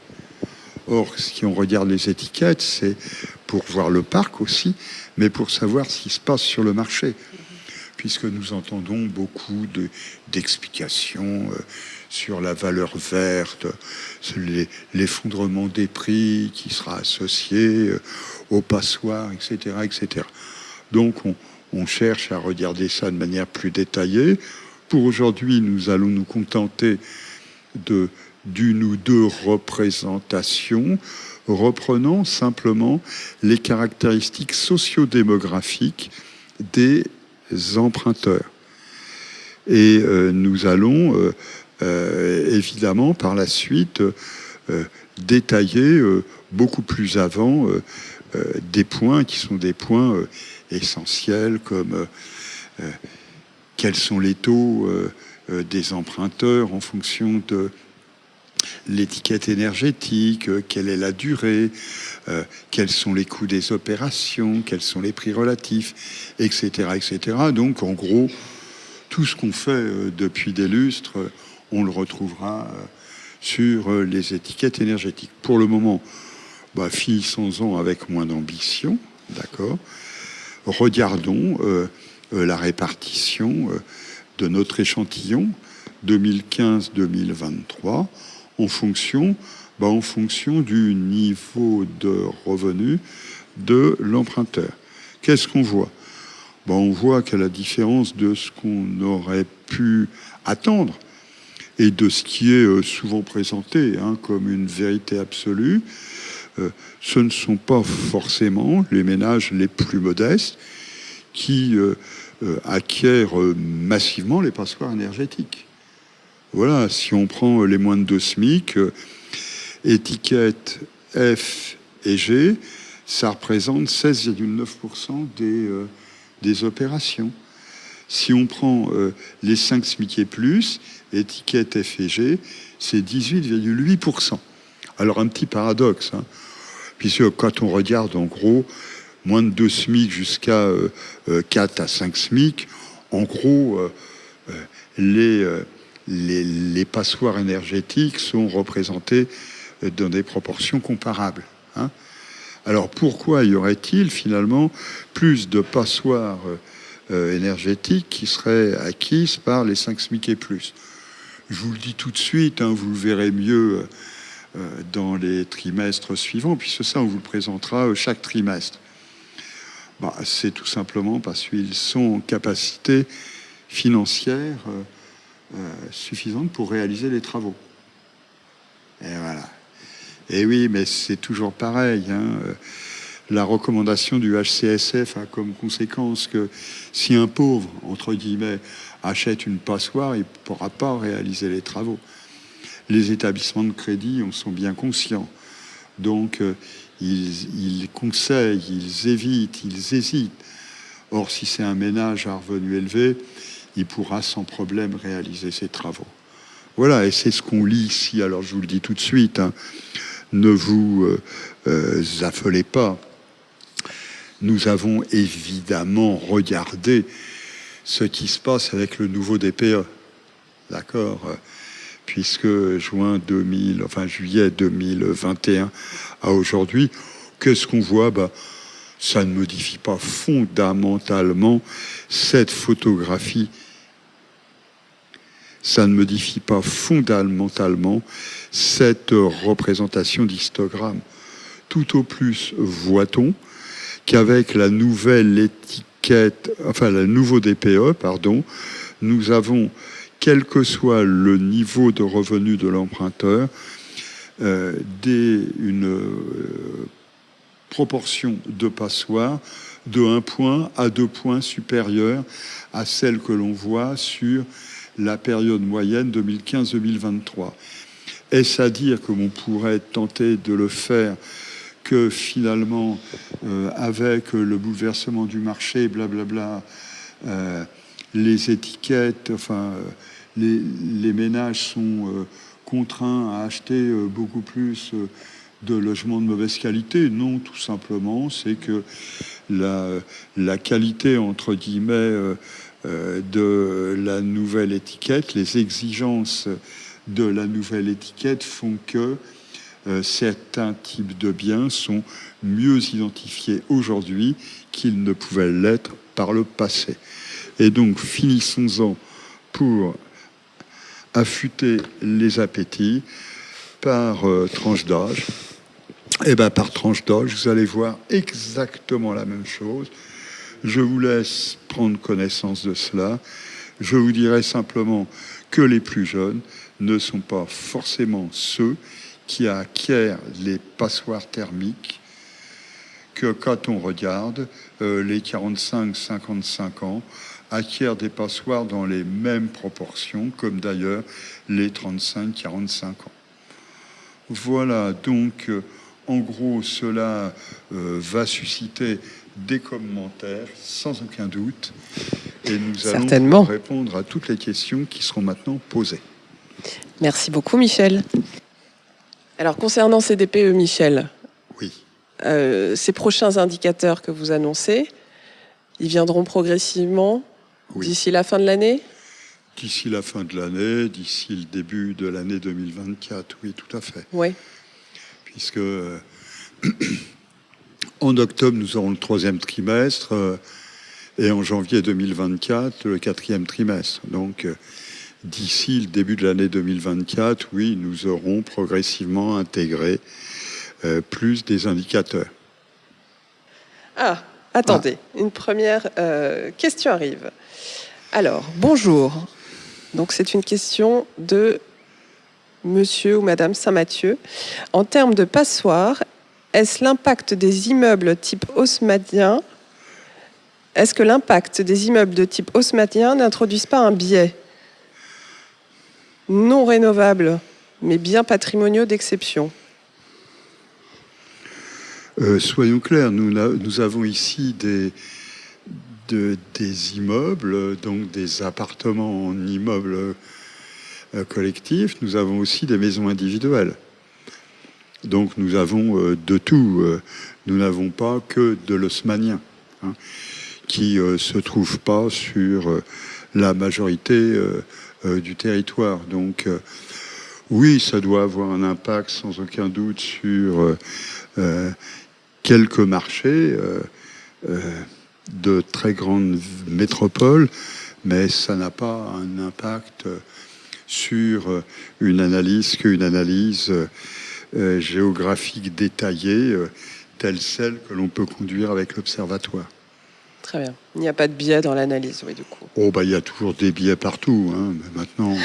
Or, si on regarde les étiquettes, c'est pour voir le parc aussi, mais pour savoir ce qui se passe sur le marché. Puisque nous entendons beaucoup d'explications sur la valeur verte, l'effondrement des prix qui sera associé aux passoires, etc., etc. Donc, on cherche à regarder ça de manière plus détaillée. Pour aujourd'hui, nous allons nous contenter d'une ou deux représentations, reprenant simplement les caractéristiques sociodémographiques des emprunteurs. Et nous allons évidemment par la suite détailler beaucoup plus avant des points qui sont des points essentiels comme quels sont les taux des emprunteurs en fonction de l'étiquette énergétique, quelle est la durée, quels sont les coûts des opérations, quels sont les prix relatifs, etc., etc. Donc, en gros, tout ce qu'on fait depuis des lustres, on le retrouvera sur les étiquettes énergétiques. Pour le moment, finissons-en avec moins d'ambition, d'accord ? Regardons la répartition de notre échantillon 2015-2023 en fonction du niveau de revenu de l'emprunteur. Qu'est-ce qu'on voit ? on voit qu'à la différence de ce qu'on aurait pu attendre et de ce qui est souvent présenté comme une vérité absolue, ce ne sont pas forcément les ménages les plus modestes qui acquièrent massivement les passoires énergétiques. Voilà, si on prend les moins de 2 SMIC, étiquette F et G, ça représente 16,9% des opérations. Si on prend les 5 SMIC et plus, étiquette F et G, c'est 18,8%. Alors un petit paradoxe, puisque quand on regarde en gros moins de 2 SMIC jusqu'à 4 à 5 SMIC, en gros les passoires énergétiques sont représentées dans des proportions comparables. Alors pourquoi y aurait-il finalement plus de passoires énergétiques qui seraient acquises par les 5 SMIC et plus? Je vous le dis tout de suite, vous le verrez mieux dans les trimestres suivants, puisque ça on vous le présentera chaque trimestre. C'est tout simplement parce qu'ils sont en capacité financière suffisante pour réaliser les travaux. Et voilà. Et oui, mais c'est toujours pareil. La recommandation du HCSF a comme conséquence que si un pauvre, entre guillemets, achète une passoire, il ne pourra pas réaliser les travaux. Les établissements de crédit en sont bien conscients. Donc, ils conseillent, ils évitent, ils hésitent. Or, si c'est un ménage à revenu élevé, il pourra sans problème réaliser ses travaux. Voilà, et c'est ce qu'on lit ici. Alors, je vous le dis tout de suite, ne vous affolez pas. Nous avons évidemment regardé ce qui se passe avec le nouveau DPE. D'accord ? Puisque juillet 2021 à aujourd'hui, qu'est-ce qu'on voit ? Ça ne modifie pas fondamentalement cette photographie. Ça ne modifie pas fondamentalement cette représentation d'histogramme. Tout au plus voit-on qu'avec la nouvelle étiquette, le nouveau DPE, nous avons, quel que soit le niveau de revenu de l'emprunteur, une proportion de passoires de 1 point à 2 points supérieure à celle que l'on voit sur la période moyenne 2015-2023. Est-ce à dire que l'on pourrait tenter de le faire que finalement, avec le bouleversement du marché, blablabla, les étiquettes, les ménages sont contraints à acheter beaucoup plus de logements de mauvaise qualité? Non, tout simplement, c'est que la qualité, entre guillemets, de la nouvelle étiquette, les exigences de la nouvelle étiquette font que certains types de biens sont mieux identifiés aujourd'hui qu'ils ne pouvaient l'être par le passé. Et donc, finissons-en pour affûter les appétits par tranche d'âge. Et par tranche d'âge, vous allez voir exactement la même chose. Je vous laisse prendre connaissance de cela. Je vous dirai simplement que les plus jeunes ne sont pas forcément ceux qui acquièrent les passoires thermiques, que quand on regarde, les 45-55 ans acquièrent des passoires dans les mêmes proportions, comme d'ailleurs les 35-45 ans. Voilà, donc en gros, cela va susciter des commentaires, sans aucun doute, et nous allons répondre à toutes les questions qui seront maintenant posées. Merci beaucoup, Michel. Alors, concernant ces DPE, Michel, oui. Ces prochains indicateurs que vous annoncez, ils viendront progressivement d'ici la fin de l'année ? D'ici la fin de l'année, d'ici le début de l'année 2024, oui, tout à fait. Oui. Puisque en octobre, nous aurons le 3e trimestre et en janvier 2024, le 4e trimestre. Donc, d'ici le début de l'année 2024, oui, nous aurons progressivement intégré plus des indicateurs. Ah, Attendez, une première question arrive. Alors, bonjour. Donc, c'est une question de monsieur ou madame Saint-Mathieu. En termes de passoire, est-ce l'impact des immeubles type haussmannien? Est-ce que l'impact des immeubles de type haussmannien n'introduisent pas un biais non rénovable, mais bien patrimoniaux d'exception? Soyons clairs, nous avons ici des immeubles, donc des appartements en immeubles collectifs. Nous avons aussi des maisons individuelles. Donc nous avons de tout. Nous n'avons pas que de l'haussmannien, hein, qui se trouve pas sur la majorité du territoire. Donc oui, ça doit avoir un impact sans aucun doute sur quelques marchés de très grandes métropoles, mais ça n'a pas un impact sur une analyse géographique détaillée telle celle que l'on peut conduire avec l'observatoire. Très bien. Il n'y a pas de biais dans l'analyse, oui, du coup. Oh, il y a toujours des biais partout, hein, mais maintenant...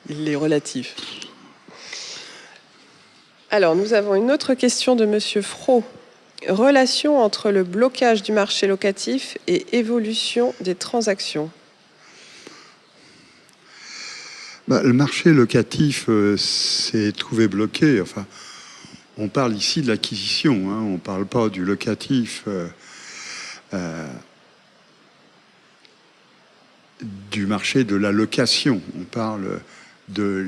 Les relatifs. Alors, nous avons une autre question de monsieur Fro. Relation entre le blocage du marché locatif et évolution des transactions. Le marché locatif s'est trouvé bloqué. Enfin, on parle ici de l'acquisition, hein, on ne parle pas du locatif. Du marché de la location. On parle de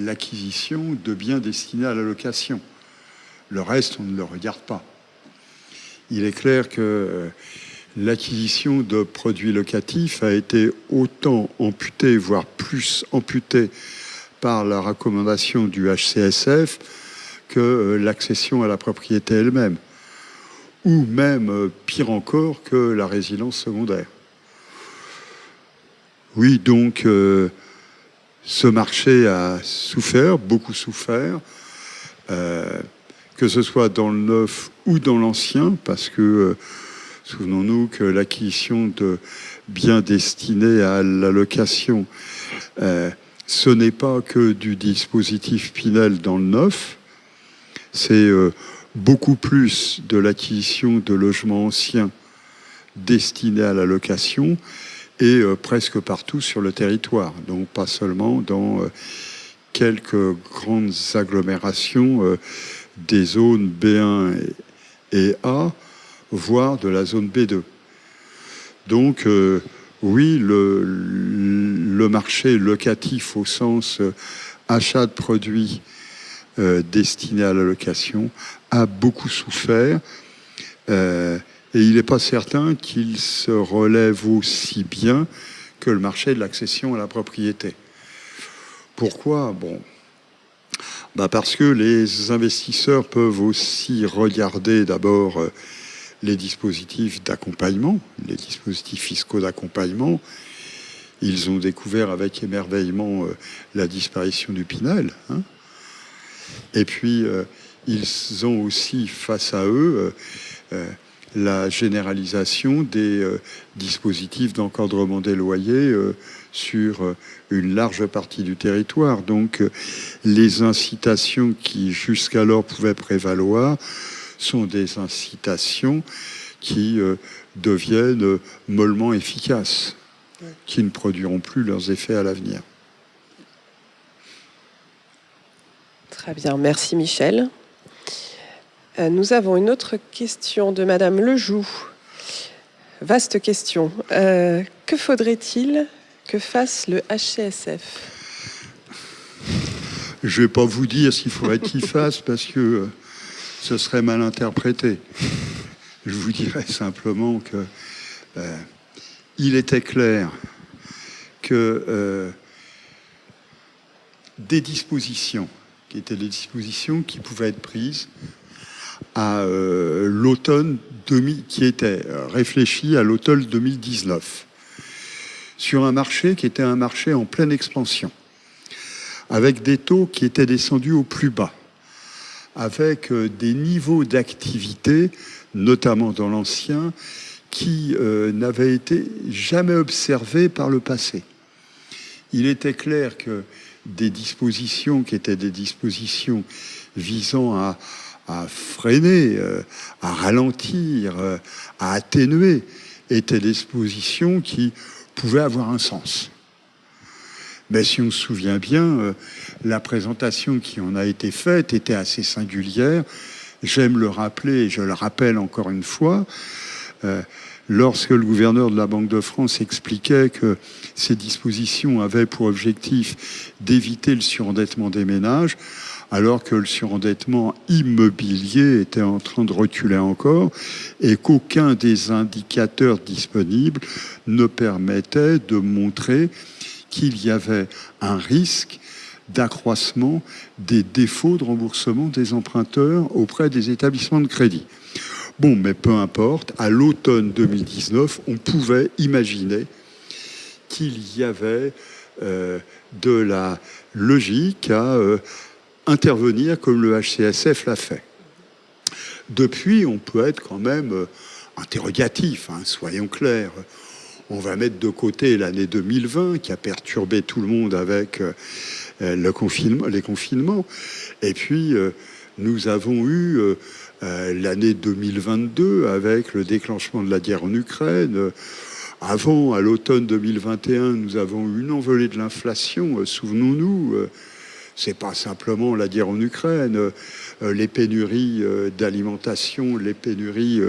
l'acquisition de biens destinés à la location. Le reste, on ne le regarde pas. Il est clair que l'acquisition de produits locatifs a été autant amputée, voire plus amputée par la recommandation du HCSF que l'accession à la propriété elle-même, ou même, pire encore, que la résidence secondaire. Oui, donc, ce marché a souffert, beaucoup souffert, que ce soit dans le neuf ou dans l'ancien, parce que, souvenons-nous que l'acquisition de biens destinés à la location, ce n'est pas que du dispositif Pinel dans le neuf, c'est beaucoup plus de l'acquisition de logements anciens destinés à la location, et presque partout sur le territoire, donc pas seulement dans quelques grandes agglomérations des zones B1 et A, voire de la zone B2. Donc oui, le marché locatif au sens achat de produits destinés à la location a beaucoup souffert. Et il n'est pas certain qu'il se relève aussi bien que le marché de l'accession à la propriété. Pourquoi ? Bon, parce que les investisseurs peuvent aussi regarder d'abord les dispositifs d'accompagnement, les dispositifs fiscaux d'accompagnement. Ils ont découvert avec émerveillement la disparition du Pinel, hein. Et puis, ils ont aussi face à eux la généralisation des dispositifs d'encadrement des loyers sur une large partie du territoire. Donc, les incitations qui jusqu'alors pouvaient prévaloir sont des incitations qui deviennent mollement efficaces, qui ne produiront plus leurs effets à l'avenir. Très bien, merci Michel. Nous avons une autre question de Madame Lejoux. Vaste question. Que faudrait-il que fasse le HCSF ? Je ne vais pas vous dire s'il faudrait qu'il fasse parce que ce serait mal interprété. Je vous dirais simplement que il était clair que des dispositions qui étaient des dispositions qui pouvaient être prises à l'automne qui était réfléchi à l'automne 2019 sur un marché qui était un marché en pleine expansion, avec des taux qui étaient descendus au plus bas, avec des niveaux d'activité, notamment dans l'ancien, qui n'avaient été jamais observées par le passé. Il était clair que des dispositions qui étaient des dispositions visant à freiner, à ralentir, à atténuer, étaient des dispositions qui pouvaient avoir un sens. Mais si on se souvient bien, la présentation qui en a été faite était assez singulière. J'aime le rappeler, et je le rappelle encore une fois, lorsque le gouverneur de la Banque de France expliquait que ces dispositions avaient pour objectif d'éviter le surendettement des ménages, alors que le surendettement immobilier était en train de reculer encore et qu'aucun des indicateurs disponibles ne permettait de montrer qu'il y avait un risque d'accroissement des défauts de remboursement des emprunteurs auprès des établissements de crédit. Bon, mais peu importe, à l'automne 2019, on pouvait imaginer qu'il y avait de la logique à intervenir comme le HCSF l'a fait. Depuis, on peut être quand même interrogatif, hein, soyons clairs. On va mettre de côté l'année 2020 qui a perturbé tout le monde avec les confinements. Et puis, nous avons eu l'année 2022 avec le déclenchement de la guerre en Ukraine. Avant, à l'automne 2021, nous avons eu une envolée de l'inflation. Souvenons-nous, c'est pas simplement la guerre en Ukraine, les pénuries d'alimentation, les pénuries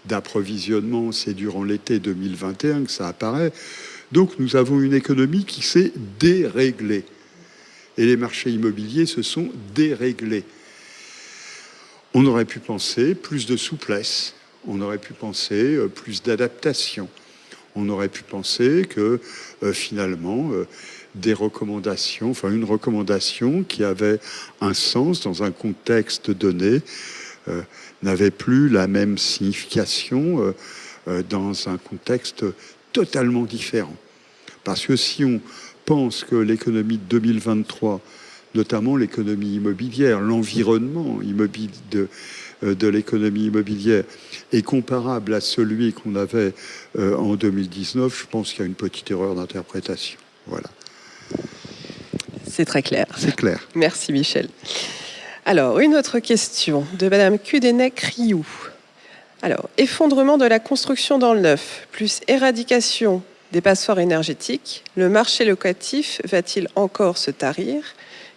d'approvisionnement, c'est durant l'été 2021 que ça apparaît. Donc nous avons une économie qui s'est déréglée. Et les marchés immobiliers se sont déréglés. On aurait pu penser plus de souplesse, on aurait pu penser plus d'adaptation, on aurait pu penser que finalement des recommandations, enfin une recommandation qui avait un sens dans un contexte donné n'avait plus la même signification dans un contexte totalement différent. Parce que si on pense que l'économie de 2023, notamment l'économie immobilière, l'environnement de l'économie immobilière est comparable à celui qu'on avait en 2019, je pense qu'il y a une petite erreur d'interprétation. Voilà. C'est très clair. C'est clair. Merci Michel. Alors, une autre question de Madame Kudenek-Rioux. Alors, effondrement de la construction dans le neuf, plus éradication des passoires énergétiques, le marché locatif va-t-il encore se tarir ?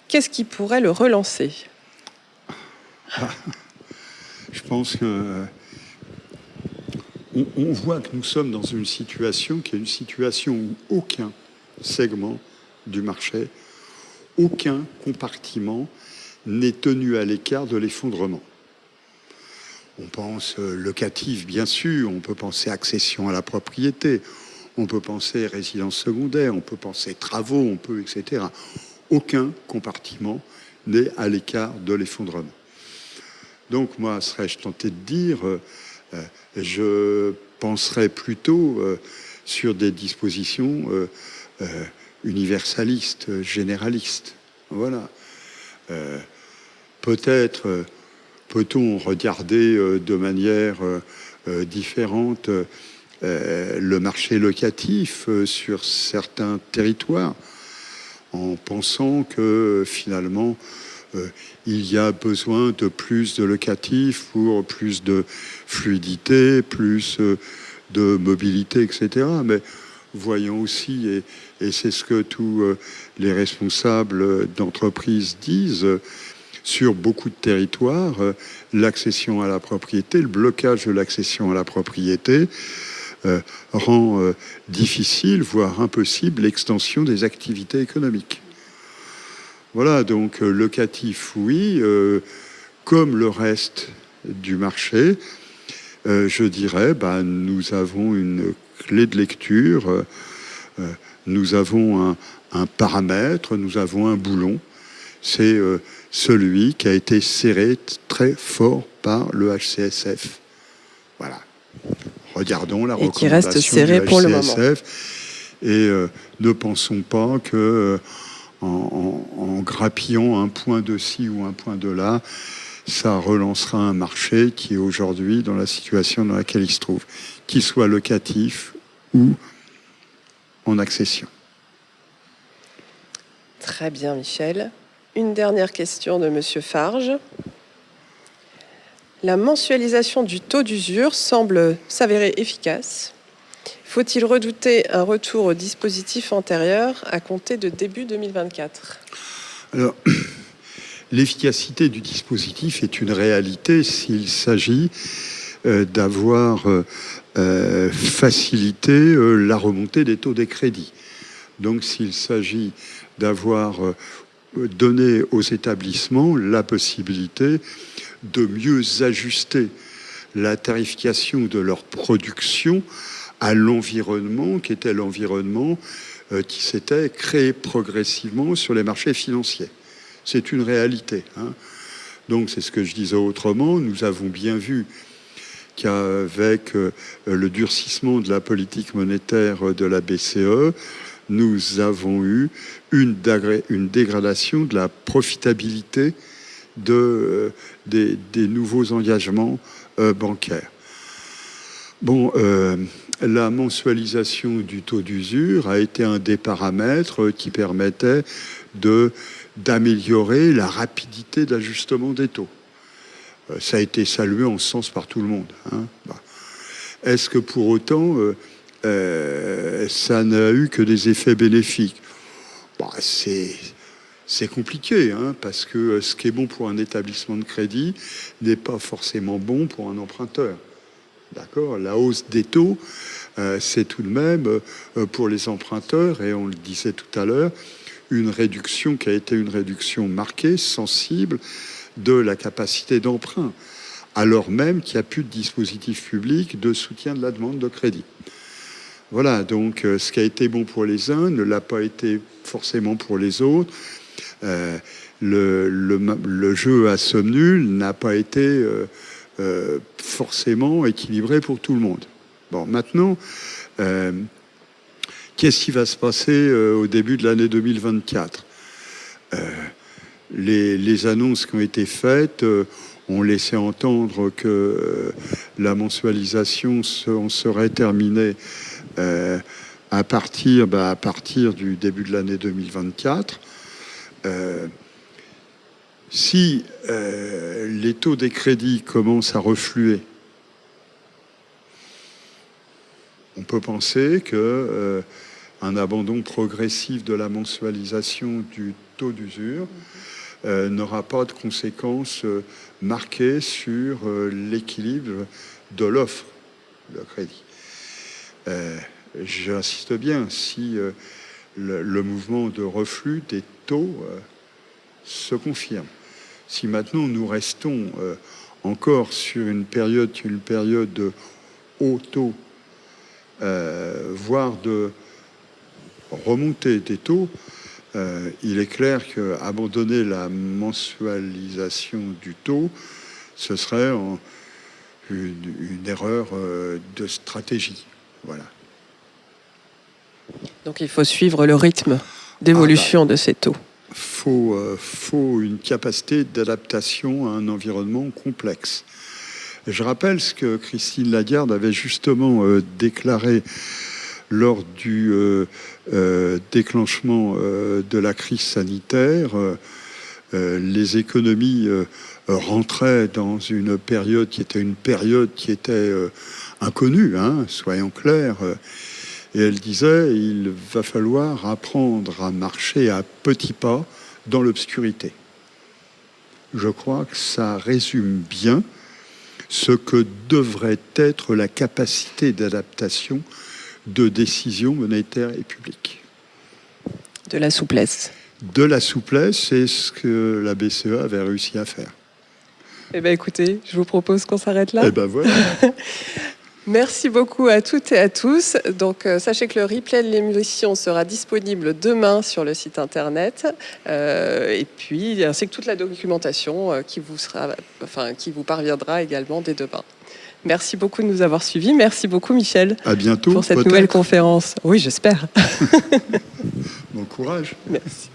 Qu'est-ce qui pourrait le relancer ? Je pense que on voit que nous sommes dans une situation qui est une situation où aucun segment du marché, aucun compartiment n'est tenu à l'écart de l'effondrement. On pense locatif, bien sûr, on peut penser accession à la propriété, on peut penser résidence secondaire, on peut penser travaux, on peut, etc. Aucun compartiment n'est à l'écart de l'effondrement. Donc moi, serais-je tenté de dire, je penserais plutôt sur des dispositions universalistes, généralistes. Voilà. Peut-être peut-on regarder de manière différente le marché locatif sur certains territoires, en pensant que finalement il y a besoin de plus de locatifs pour plus de fluidité, plus de mobilité, etc. Mais voyons aussi, et c'est ce que tous les responsables d'entreprises disent, sur beaucoup de territoires, l'accession à la propriété, le blocage de l'accession à la propriété rend difficile, voire impossible, l'extension des activités économiques. Voilà, donc locatif, oui, comme le reste du marché, je dirais, nous avons une clé de lecture, nous avons un paramètre, nous avons un boulon, c'est celui qui a été serré très fort par le HCSF. Voilà. Regardons la recommandation qui reste serré du pour le HCSF et ne pensons pas que en grappillant un point de ci ou un point de là, ça relancera un marché qui est aujourd'hui dans la situation dans laquelle il se trouve, qu'il soit locatif ou en accession. Très bien, Michel. Une dernière question de Monsieur Farge. La mensualisation du taux d'usure semble s'avérer efficace. Faut-il redouter un retour au dispositif antérieur à compter de début 2024 ? Alors, l'efficacité du dispositif est une réalité s'il s'agit d'avoir facilité la remontée des taux des crédits. Donc, s'il s'agit d'avoir donné aux établissements la possibilité de mieux ajuster la tarification de leur production à l'environnement qui était l'environnement qui s'était créé progressivement sur les marchés financiers. C'est une réalité. Donc, c'est ce que je disais autrement. Nous avons bien vu qu'avec le durcissement de la politique monétaire de la BCE, nous avons eu une dégradation de la profitabilité des nouveaux engagements bancaires. Bon, la mensualisation du taux d'usure a été un des paramètres qui permettait d'améliorer la rapidité d'ajustement des taux. Ça a été salué en ce sens par tout le monde. Est-ce que pour autant, ça n'a eu que des effets bénéfiques ? C'est compliqué, parce que ce qui est bon pour un établissement de crédit n'est pas forcément bon pour un emprunteur. D'accord ? La hausse des taux, c'est tout de même, pour les emprunteurs, et on le disait tout à l'heure, une réduction qui a été une réduction marquée, sensible, de la capacité d'emprunt, alors même qu'il n'y a plus de dispositif public de soutien de la demande de crédit. Voilà, donc ce qui a été bon pour les uns ne l'a pas été forcément pour les autres. Le jeu à somme nulle n'a pas été forcément équilibré pour tout le monde. Bon, maintenant, qu'est-ce qui va se passer au début de l'année 2024 ? Les annonces qui ont été faites ont laissé entendre que la mensualisation serait terminée à partir du début de l'année 2024. Si les taux des crédits commencent à refluer, on peut penser que un abandon progressif de la mensualisation du taux d'usure n'aura pas de conséquences marquées sur l'équilibre de l'offre de crédit. J'insiste bien, si le mouvement de reflux des taux se confirme. Si maintenant nous restons encore sur une période de haut taux, voire de remontée des taux, il est clair qu'abandonner la mensualisation du taux, ce serait une erreur de stratégie. Voilà. Donc il faut suivre le rythme d'évolution de ces taux. Faut une capacité d'adaptation à un environnement complexe. Je rappelle ce que Christine Lagarde avait justement déclaré lors du déclenchement de la crise sanitaire. Les économies rentraient dans une période qui était inconnue, soyons clairs. Et elle disait, il va falloir apprendre à marcher à petits pas dans l'obscurité. Je crois que ça résume bien ce que devrait être la capacité d'adaptation de décisions monétaires et publiques. De la souplesse. De la souplesse, c'est ce que la BCE avait réussi à faire. Eh bien, écoutez, je vous propose qu'on s'arrête là. Eh bien, voilà. Merci beaucoup à toutes et à tous. Donc, sachez que le replay de l'émission sera disponible demain sur le site internet, et puis ainsi que toute la documentation qui vous parviendra également dès demain. Merci beaucoup de nous avoir suivis. Merci beaucoup, Michel. À bientôt. Pour cette nouvelle conférence. Oui, j'espère. Bon courage. Merci.